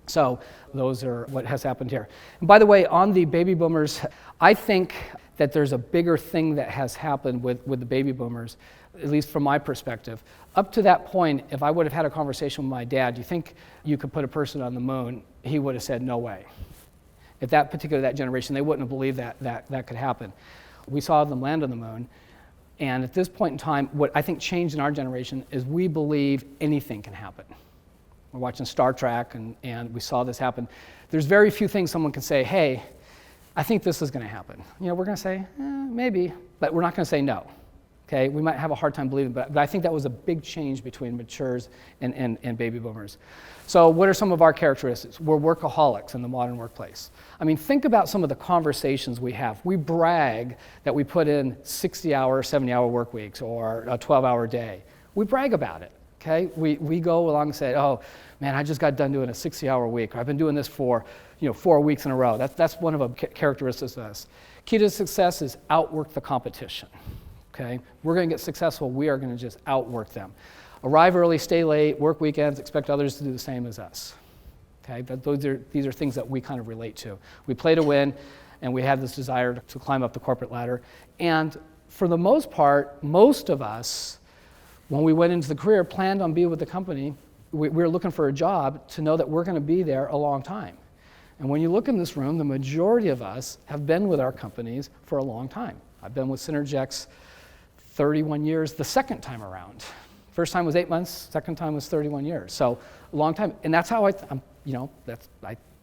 So those are what has happened here. And by the way, on the baby boomers, I think that there's a bigger thing that has happened with the baby boomers, at least from my perspective. Up to that point, if I would have had a conversation with my dad, do you think you could put a person on the moon? He would have said, no way. At that generation, they wouldn't have believed that could happen. We saw them land on the moon, and at this point in time, what I think changed in our generation is we believe anything can happen. We're watching Star Trek, and we saw this happen. There's very few things someone can say, hey, I think this is going to happen. We're going to say, maybe, but we're not going to say no. Okay, we might have a hard time believing, but I think that was a big change between matures and baby boomers. So what are some of our characteristics? We're workaholics in the modern workplace. I mean, think about some of the conversations we have. We brag that we put in 60-hour, 70-hour work weeks or a 12-hour day. We brag about it, okay? We go along and say, oh, man, I just got done doing a 60-hour week. Or I've been doing this for 4 weeks in a row. That's one of the characteristics of us. Key to success is outwork the competition. Okay, we're going to get successful. We are going to just outwork them. Arrive early, stay late, work weekends, expect others to do the same as us. Okay, but these are things that we kind of relate to. We play to win, and we have this desire to climb up the corporate ladder. And for the most part, most of us, when we went into the career, planned on being with the company. We were looking for a job to know that we're going to be there a long time. And when you look in this room, the majority of us have been with our companies for a long time. I've been with Synergex 31 years the second time around. First time was 8 months, second time was 31 years. So a long time, and that's how they're going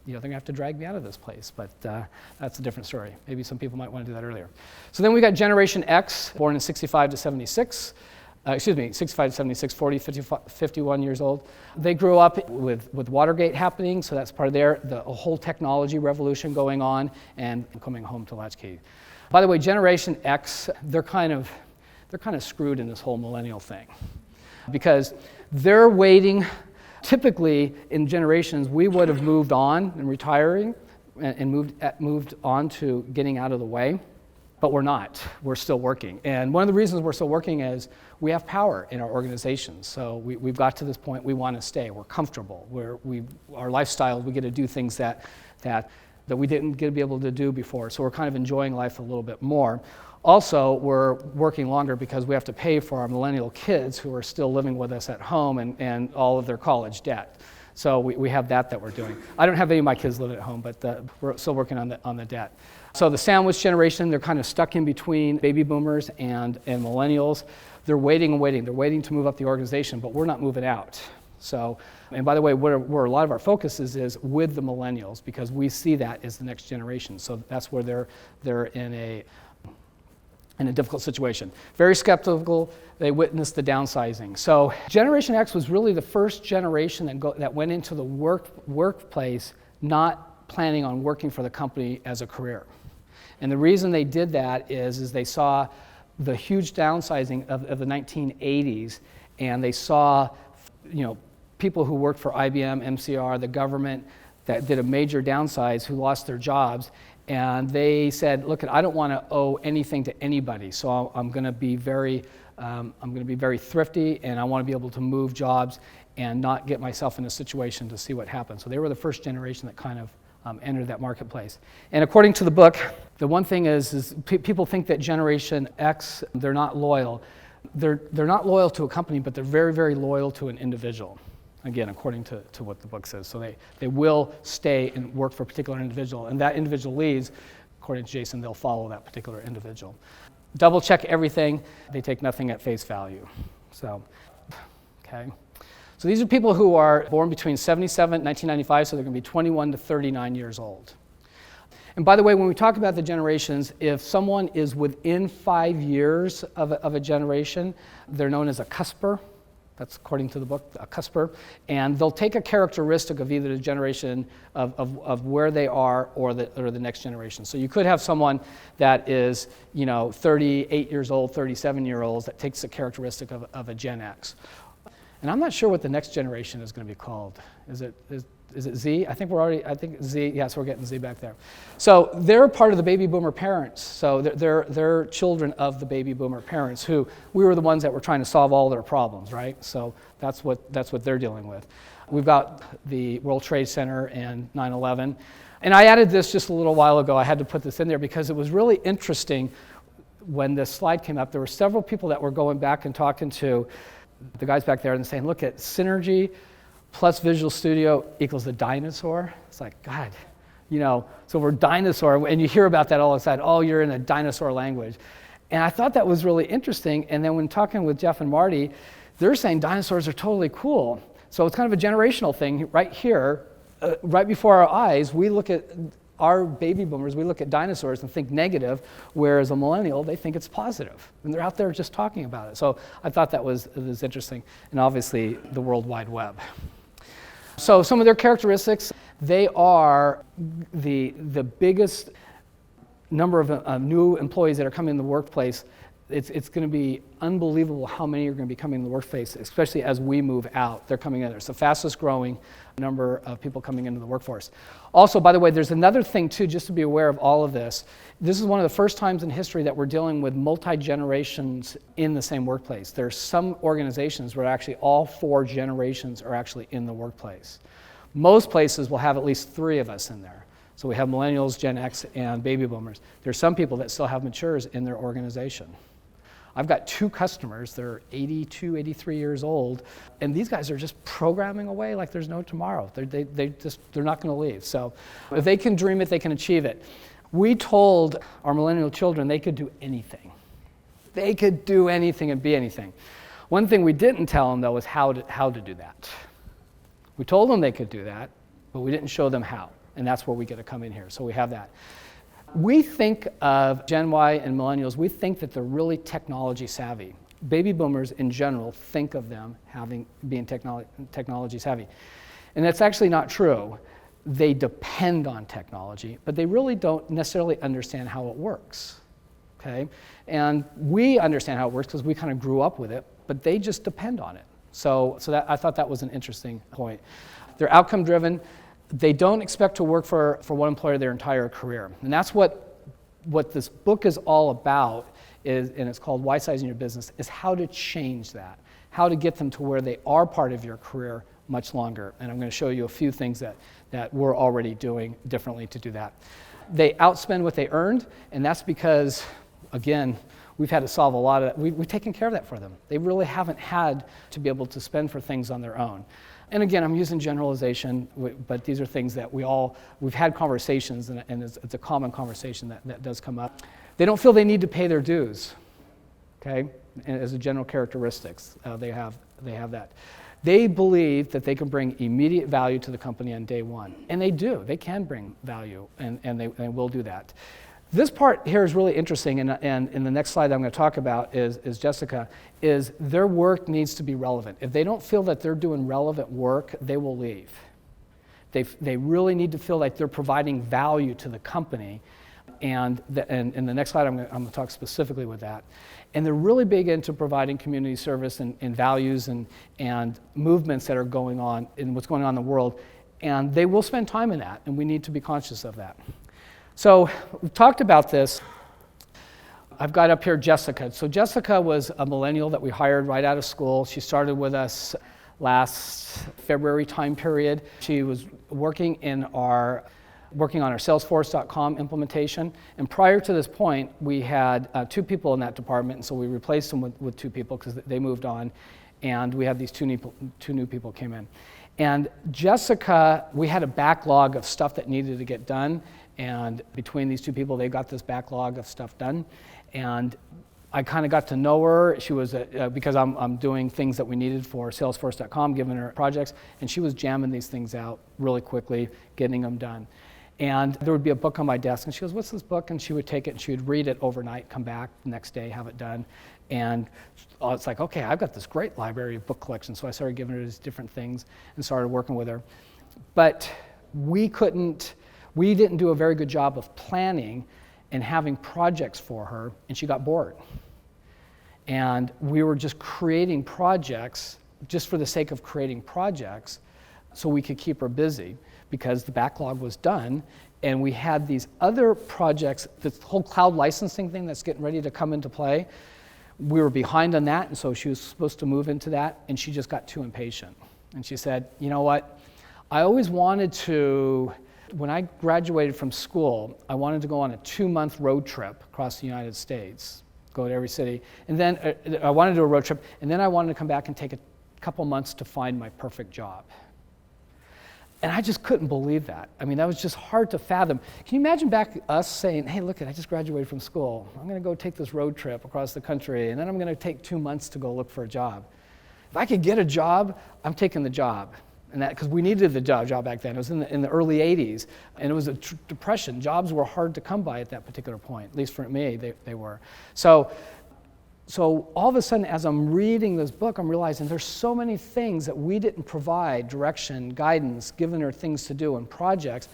to have to drag me out of this place, but that's a different story. Maybe some people might want to do that earlier. So then we got Generation X, born in 65 to 76, 65 to 76, 40, 51 years old. They grew up with Watergate happening, so that's part of the whole technology revolution going on, and coming home to Latchkey. By the way, Generation X, they're kind of screwed in this whole millennial thing because they're waiting. Typically, in generations, we would have moved on and retiring and moved on to getting out of the way, but we're not. We're still working. And one of the reasons we're still working is we have power in our organizations. So we've got to this point, we want to stay. We're comfortable. Our lifestyle, we get to do things that we didn't get to be able to do before. So we're kind of enjoying life a little bit more. Also, we're working longer because we have to pay for our millennial kids who are still living with us at home and all of their college debt. So we have that we're doing. I don't have any of my kids living at home, but we're still working on the debt. So the sandwich generation, they're kind of stuck in between baby boomers and millennials. They're waiting and waiting. They're waiting to move up the organization, but we're not moving out. So, and by the way, where a lot of our focus is with the millennials because we see that as the next generation. So that's where they're in a difficult situation. Very skeptical, they witnessed the downsizing. So Generation X was really the first generation that went into the workplace not planning on working for the company as a career. And the reason they did that is they saw the huge downsizing of the 1980s, and they saw people who worked for IBM, MCR, the government, that did a major downsize who lost their jobs. And they said, look, I don't want to owe anything to anybody, so I'm going to be very thrifty, and I want to be able to move jobs and not get myself in a situation to see what happens. So they were the first generation that kind of entered that marketplace. And according to the book, the one thing is people think that Generation X, they're not loyal. They're not loyal to a company, but they're very, very loyal to an individual. Again, according to what the book says. So they will stay and work for a particular individual, and that individual leaves, according to Jason, they'll follow that particular individual. Double check everything. They take nothing at face value. So, okay. So these are people who are born between 1995, so they're going to be 21 to 39 years old. And by the way, when we talk about the generations, if someone is within 5 years of a generation, they're known as a cusper. That's according to the book, a cusper. And they'll take a characteristic of either the generation of where they are or the next generation. So you could have someone that is 38 years old, 37-year-olds that takes a characteristic of a Gen X. And I'm not sure what the next generation is going to be called. Is it Z? I think Z, yes, we're getting Z back there. So they're part of the baby boomer parents. So they're children of the baby boomer parents who, we were the ones that were trying to solve all their problems, right? So that's what they're dealing with. We've got the World Trade Center and 9/11. And I added this just a little while ago. I had to put this in there because it was really interesting when this slide came up. There were several people that were going back and talking to the guys back there and saying, look at Synergy plus Visual Studio equals a dinosaur. It's like, God, so we're dinosaur, and you hear about that all the time. Oh, you're in a dinosaur language. And I thought that was really interesting. And then when talking with Jeff and Marty, they're saying dinosaurs are totally cool. So it's kind of a generational thing right here, right before our eyes. We look at our baby boomers, we look at dinosaurs and think negative, whereas a millennial, they think it's positive. And they're out there just talking about it. So I thought that was interesting. And obviously, the World Wide Web. So some of their characteristics, they are the biggest number of new employees that are coming in the workplace. It's going to be unbelievable how many are going to be coming in the workplace, especially as we move out. They're coming in. It's the fastest growing number of people coming into the workforce. Also, by the way, there's another thing too, just to be aware of all of this. This is one of the first times in history that we're dealing with multi-generations in the same workplace. There's some organizations where actually all 4 generations are actually in the workplace. Most places will have at least 3 of us in there. So we have millennials, Gen X, and baby boomers. There's some people that still have matures in their organization. I've got 2 customers, they're 82, 83 years old, and these guys are just programming away like there's no tomorrow. They're not going to leave. So if they can dream it, they can achieve it. We told our millennial children they could do anything. They could do anything and be anything. One thing we didn't tell them, though, is how to do that. We told them they could do that, but we didn't show them how, and that's where we get to come in here. So we have that. We think of Gen Y and millennials, we think that they're really technology savvy. Baby boomers in general think of them being technology savvy. And that's actually not true. They depend on technology, but they really don't necessarily understand how it works. Okay? And we understand how it works because we kind of grew up with it, but they just depend on it. So that, I thought that was an interesting point. They're outcome driven. They don't expect to work for one employer their entire career. And that's what this book is all about, and it's called Why Sizing Your Business, is how to change that, how to get them to where they are part of your career much longer. And I'm going to show you a few things that we're already doing differently to do that. They outspend what they earned, and that's because, again, we've had to solve a lot of that. We've taken care of that for them. They really haven't had to be able to spend for things on their own. And again, I'm using generalization, but these are things that we've had conversations, and it's a common conversation that does come up. They don't feel they need to pay their dues, okay? And as a general characteristics, they have that. They believe that they can bring immediate value to the company on day one, and they do. They can bring value, and they will do that. This part here is really interesting, and in the next slide I'm going to talk about is Jessica, is their work needs to be relevant. If they don't feel that they're doing relevant work, they will leave. They really need to feel like they're providing value to the company, and in the next slide I'm going to talk specifically with that. And they're really big into providing community service and values and movements that are going on in what's going on in the world, and they will spend time in that, and we need to be conscious of that. So we've talked about this. I've got up here Jessica. So Jessica was a millennial that we hired right out of school. She started with us last February time period. She was working on our Salesforce.com implementation. And prior to this point, we had 2 people in that department, and so we replaced them with 2 people because they moved on, and we had these 2 new people came in. And Jessica, we had a backlog of stuff that needed to get done, and between these 2 people, they got this backlog of stuff done. And I kind of got to know her. She was, because I'm doing things that we needed for Salesforce.com, giving her projects, and she was jamming these things out really quickly, getting them done. And there would be a book on my desk, and she goes, what's this book? And she would take it, and she would read it overnight, come back the next day, have it done. And it's like, okay, I've got this great library of book collection. So I started giving her these different things and started working with her. But we didn't do a very good job of planning and having projects for her, and she got bored. And we were just creating projects just for the sake of creating projects so we could keep her busy, because the backlog was done, and we had these other projects, this whole cloud licensing thing that's getting ready to come into play. We were behind on that, and so she was supposed to move into that, and she just got too impatient. And she said, you know what, I always wanted to, when I graduated from school, I wanted to go on a 2-month road trip across the United States, go to every city, and then I wanted to do a road trip, and then I wanted to come back and take a couple months to find my perfect job. And I just couldn't believe that. I mean, that was just hard to fathom. Can you imagine back us saying, hey, look, I just graduated from school. I'm going to go take this road trip across the country, and then I'm going to take 2 months to go look for a job. If I could get a job, I'm taking the job. And that, because we needed the job back then. It was in the early 80s, and it was a depression. Jobs were hard to come by at that particular point, at least for me, they were. So all of a sudden, as I'm reading this book, I'm realizing there's so many things that we didn't provide, direction, guidance, given her things to do and projects.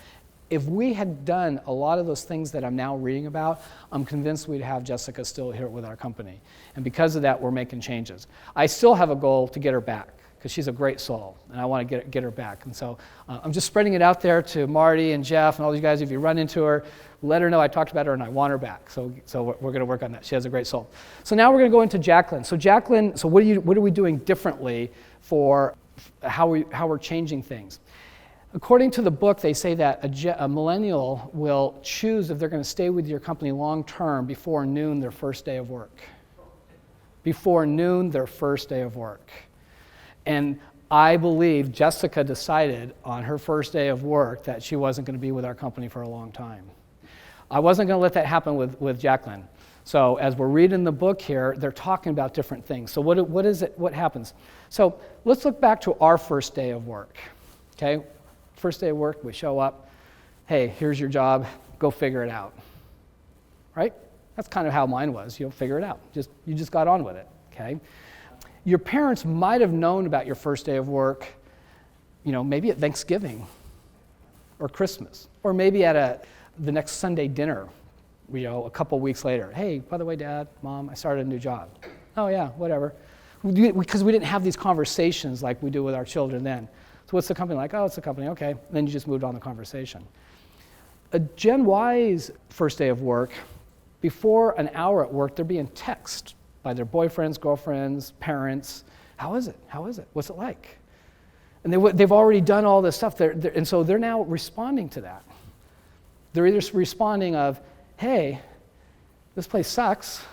If we had done a lot of those things that I'm now reading about, I'm convinced we'd have Jessica still here with our company. And because of that, we're making changes. I still have a goal to get her back, because she's a great soul, and I want to get her back. And so I'm just spreading it out there to Marty and Jeff and all these guys. If you run into her, let her know I talked about her and I want her back. So we're going to work on that. She has a great soul. So now we're going to go into Jacqueline. So Jacqueline, so what are we doing differently for how we're changing things? According to the book, they say that a millennial will choose if they're going to stay with your company long term before noon their first day of work. Before noon their first day of work. And I believe Jessica decided on her first day of work that she wasn't going to be with our company for a long time. I wasn't going to let that happen with Jacqueline. So as we're reading the book here, they're talking about different things. So what is it? What happens? So let's look back to our first day of work. Okay, first day of work, we show up. Hey, here's your job. Go figure it out. Right? That's kind of how mine was. You'll figure it out. You just got on with it. Okay. Your parents might have known about your first day of work, maybe at Thanksgiving or Christmas, or maybe at the next Sunday dinner, a couple weeks later. Hey, by the way, Dad, Mom, I started a new job. Oh yeah, whatever. Because we didn't have these conversations like we do with our children then. So what's the company like? Oh, it's a company, okay. And then you just moved on the conversation. A Gen Y's first day of work, before an hour at work, they're being texted by their boyfriends, girlfriends, parents. How is it? How is it? What's it like? And they've already done all this stuff, and so they're now responding to that. They're either responding of, hey, this place sucks.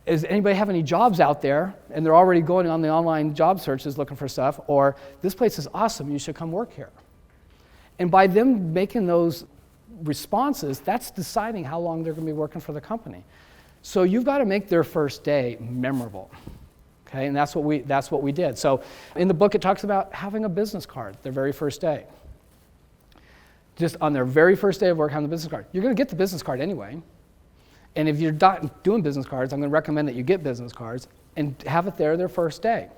Does anybody have any jobs out there? And they're already going on the online job searches looking for stuff. Or, this place is awesome, you should come work here. And by them making those responses, that's deciding how long they're going to be working for the company. So you've got to make their first day memorable. Okay, and that's what we did. So in the book it talks about having a business card their very first day. Just on their very first day of work, having the business card. You're going to get the business card anyway. And if you're not doing business cards, I'm going to recommend that you get business cards and have it there their first day.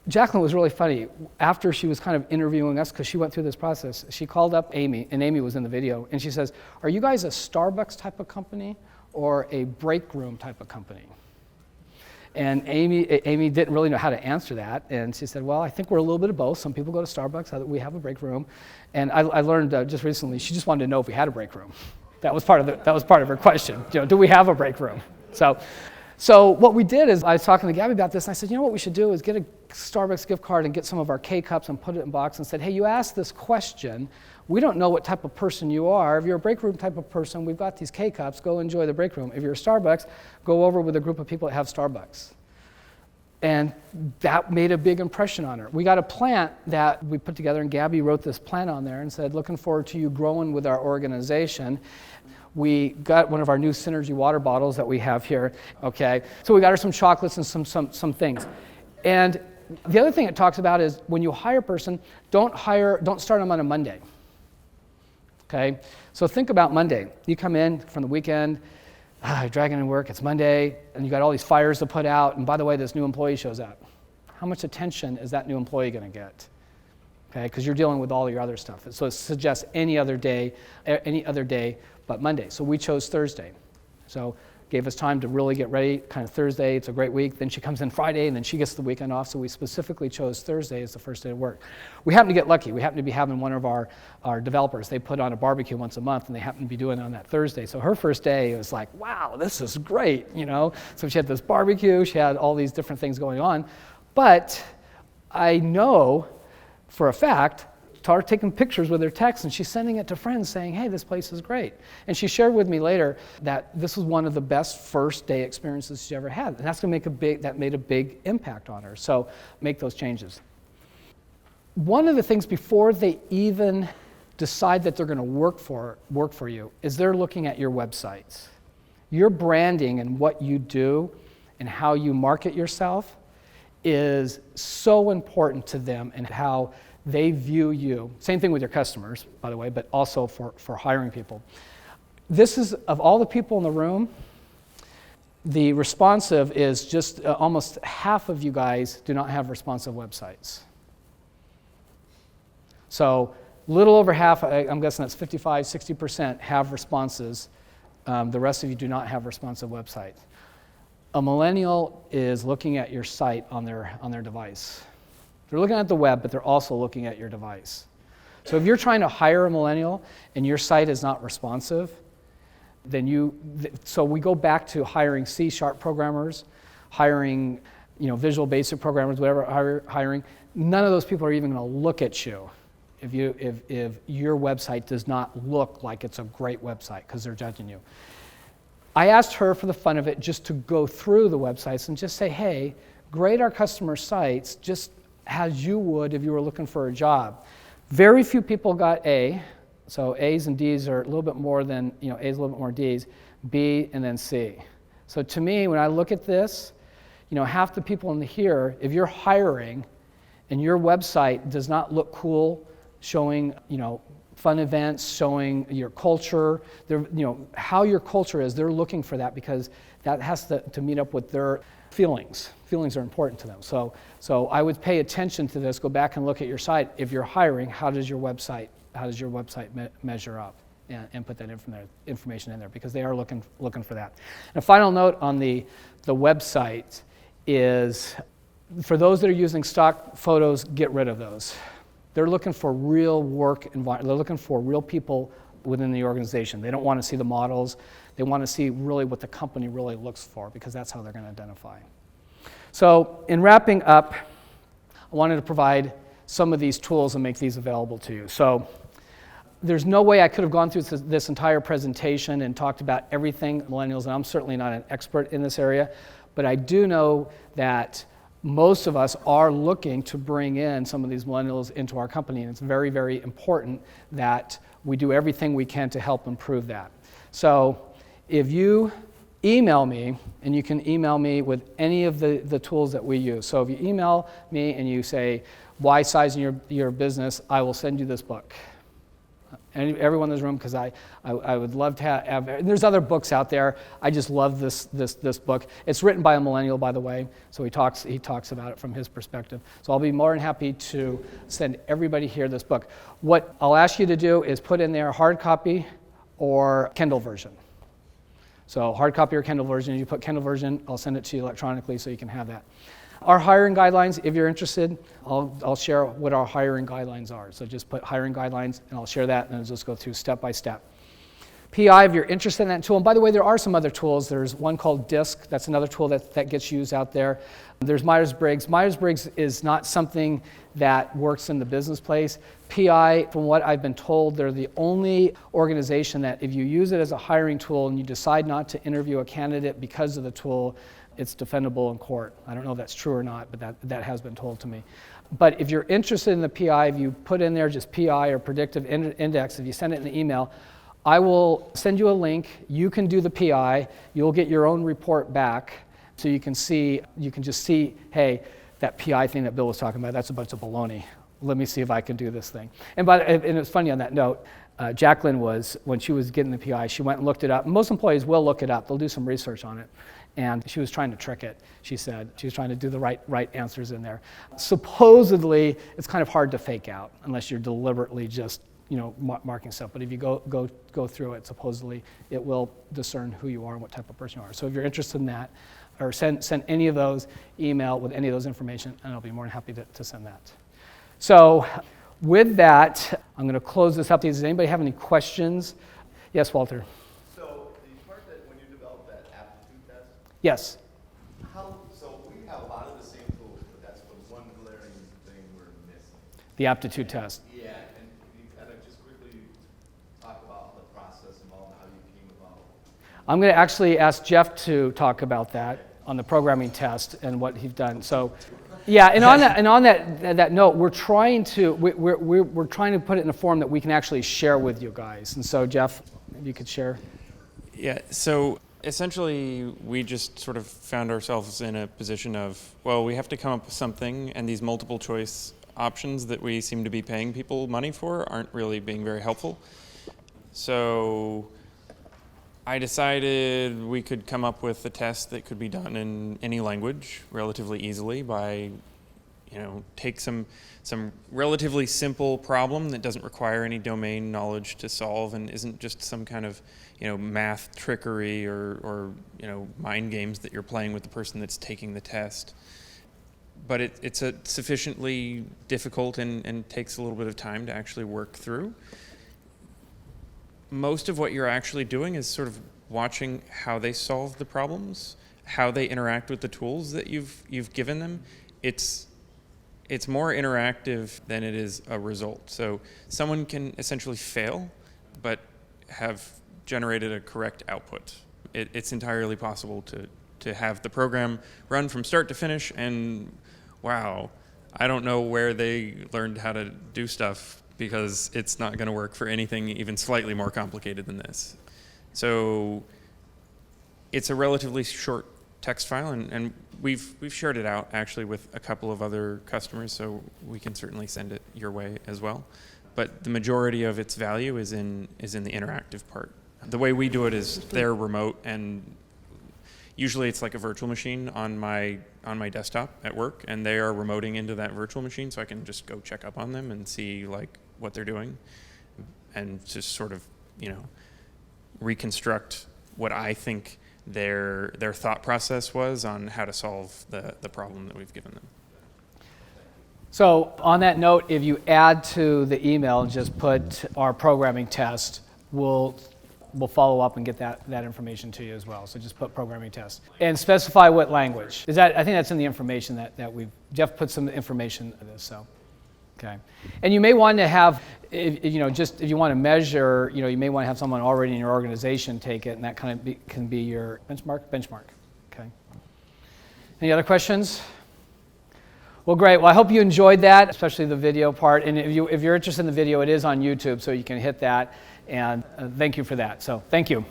Jacqueline was really funny. After she was kind of interviewing us, because she went through this process, she called up Amy, and Amy was in the video, and she says, are you guys a Starbucks type of company or a break room type of company? And Amy didn't really know how to answer that, and she said, well, I think we're a little bit of both. Some people go to Starbucks, we have a break room. And I learned just recently, she just wanted to know if we had a break room. That was part of her question. Do we have a break room? So what we did is, I was talking to Gabby about this, and I said, what we should do is get a Starbucks gift card and get some of our K-Cups and put it in a box and said, hey, you asked this question. We don't know what type of person you are. If you're a break room type of person, we've got these K-Cups. Go enjoy the break room. If you're a Starbucks, go over with a group of people that have Starbucks. And that made a big impression on her. We got a plant that we put together, and Gabby wrote this plant on there and said, looking forward to you growing with our organization. We got one of our new Synergy water bottles that we have here, okay? So we got her some chocolates and some things. And the other thing it talks about is when you hire a person, don't start them on a Monday. Okay? So think about Monday. You come in from the weekend, you're dragging in work, it's Monday, and you got all these fires to put out, and by the way, this new employee shows up. How much attention is that new employee going to get? Okay, because you're dealing with all your other stuff. So it suggests any other day but Monday. So we chose Thursday. So gave us time to really get ready, kind of Thursday, it's a great week. Then she comes in Friday, and then she gets the weekend off, so we specifically chose Thursday as the first day of work. We happen to get lucky. We happen to be having one of our developers, they put on a barbecue once a month, and they happen to be doing it on that Thursday. So her first day was like, wow, this is great, you know? So she had this barbecue, she had all these different things going on. But I know for a fact, Tara taking pictures with her text, and she's sending it to friends saying, hey, this place is great. And she shared with me later that this was one of the best first day experiences she ever had. And that's going to made a big impact on her. So make those changes. One of the things before they even decide that they're going to work for you is they're looking at your websites. Your branding and what you do and how you market yourself is so important to them and how they view you. Same thing with your customers, by the way, but also for hiring people. This is, of all the people in the room, the responsive is just almost half of you guys do not have responsive websites. So little over half, I'm guessing that's 55, 60% have responses. The rest of you do not have responsive websites. A millennial is looking at your site on their device. They're looking at the web, but they're also looking at your device. So if you're trying to hire a millennial and your site is not responsive, then so we go back to hiring C# programmers, hiring Visual Basic programmers, whatever hiring. None of those people are even going to look at you if your website does not look like it's a great website because they're judging you. I asked her for the fun of it just to go through the websites and just say, hey, grade our customer sites just as you would if you were looking for a job. Very few people got A, so A's and D's are a little bit more than, A's a little bit more D's, B, and then C. So to me, when I look at this, half the people in here, if you're hiring and your website does not look cool, showing, fun events, showing your culture, how your culture is, they're looking for that because that has to meet up with their feelings. Feelings are important to them. So I would pay attention to this, go back and look at your site. If you're hiring, how does your website measure up? And put that information in there because they are looking for that. And a final note on the website is, for those that are using stock photos, get rid of those. They're looking for real work environment. They're looking for real people within the organization. They don't want to see the models. They want to see really what the company really looks for because that's how they're going to identify. So in wrapping up, I wanted to provide some of these tools and make these available to you. So there's no way I could have gone through this entire presentation and talked about everything millennials, and I'm certainly not an expert in this area, but I do know that most of us are looking to bring in some of these millennials into our company, and it's very, very important that we do everything we can to help improve that. So if you email me, and you can email me with any of the tools that we use. So if you email me and you say, why sizing your business, I will send you this book. And everyone in this room, because I would love to have, there's other books out there. I just love this book. It's written by a millennial, by the way, so he talks about it from his perspective. So I'll be more than happy to send everybody here this book. What I'll ask you to do is put in there hard copy or Kindle version. So hard copy or Kindle version. If you put Kindle version, I'll send it to you electronically so you can have that. Our hiring guidelines, if you're interested, I'll share what our hiring guidelines are. So just put hiring guidelines, and I'll share that, and I'll just go through step by step. PI, if you're interested in that tool, and by the way, there are some other tools. There's one called DISC. That's another tool that gets used out there. There's Myers-Briggs. Myers-Briggs is not something that works in the business place. PI, from what I've been told, they're the only organization that if you use it as a hiring tool and you decide not to interview a candidate because of the tool, it's defendable in court. I don't know if that's true or not, but that has been told to me. But if you're interested in the PI, if you put in there just PI or predictive index, if you send it in the email, I will send you a link. You can do the PI. You'll get your own report back, so you can just see, hey, that PI thing that Bill was talking about, that's a bunch of baloney. let me see if I can do this thing. And it's funny on that note, Jacqueline when she was getting the PI, she went and looked it up. Most employees will look it up. They'll do some research on it. And she was trying to trick it, she said. She was trying to do the right answers in there. Supposedly, it's kind of hard to fake out unless you're deliberately just marking stuff. But if you go through it, supposedly it will discern who you are and what type of person you are. So if you're interested in that, or send any of those, email with any of those information, and I'll be more than happy to send that. So with that, I'm going to close this up. Does anybody have any questions? Yes, Walter. So the part that when you develop that aptitude test, yes. So we have a lot of the same tools, but that's the one glaring thing we're missing. The aptitude test. Yeah, and can you kind of just quickly talk about the process involved and how you came about? I'm going to actually ask Jeff to talk about that on the programming test and what he's done. So, yeah, and on that note, we're trying to put it in a form that we can actually share with you guys. And so, Jeff, maybe you could share. Yeah. So essentially, we just sort of found ourselves in a position of, well, we have to come up with something, and these multiple choice options that we seem to be paying people money for aren't really being very helpful. So I decided we could come up with a test that could be done in any language relatively easily by, take some relatively simple problem that doesn't require any domain knowledge to solve and isn't just some kind of, math trickery or mind games that you're playing with the person that's taking the test. But it's a sufficiently difficult and takes a little bit of time to actually work through. Most of what you're actually doing is sort of watching how they solve the problems, how they interact with the tools that you've given them. It's more interactive than it is a result. So someone can essentially fail, but have generated a correct output. It's entirely possible to have the program run from start to finish, and wow, I don't know where they learned how to do stuff, because it's not going to work for anything even slightly more complicated than this. So it's a relatively short text file, and we've shared it out actually with a couple of other customers, so we can certainly send it your way as well. But the majority of its value is in the interactive part. The way we do it is they're remote, and usually it's like a virtual machine on my desktop at work, and they are remoting into that virtual machine, so I can just go check up on them and see what they're doing, and just sort of reconstruct what I think their thought process was on how to solve the problem that we've given them. So on that note, if you add to the email and just put our programming test, we'll follow up and get that information to you as well. So just put programming test and specify what language. I think that's in the information that Jeff put some information in this. So, okay. And you may want to have, if you want to measure, you may want to have someone already in your organization take it, and that kind of can be your benchmark. Okay. Any other questions? Well, great. Well, I hope you enjoyed that, especially the video part. And if you're interested in the video, it is on YouTube, so you can hit that. And thank you for that. So thank you.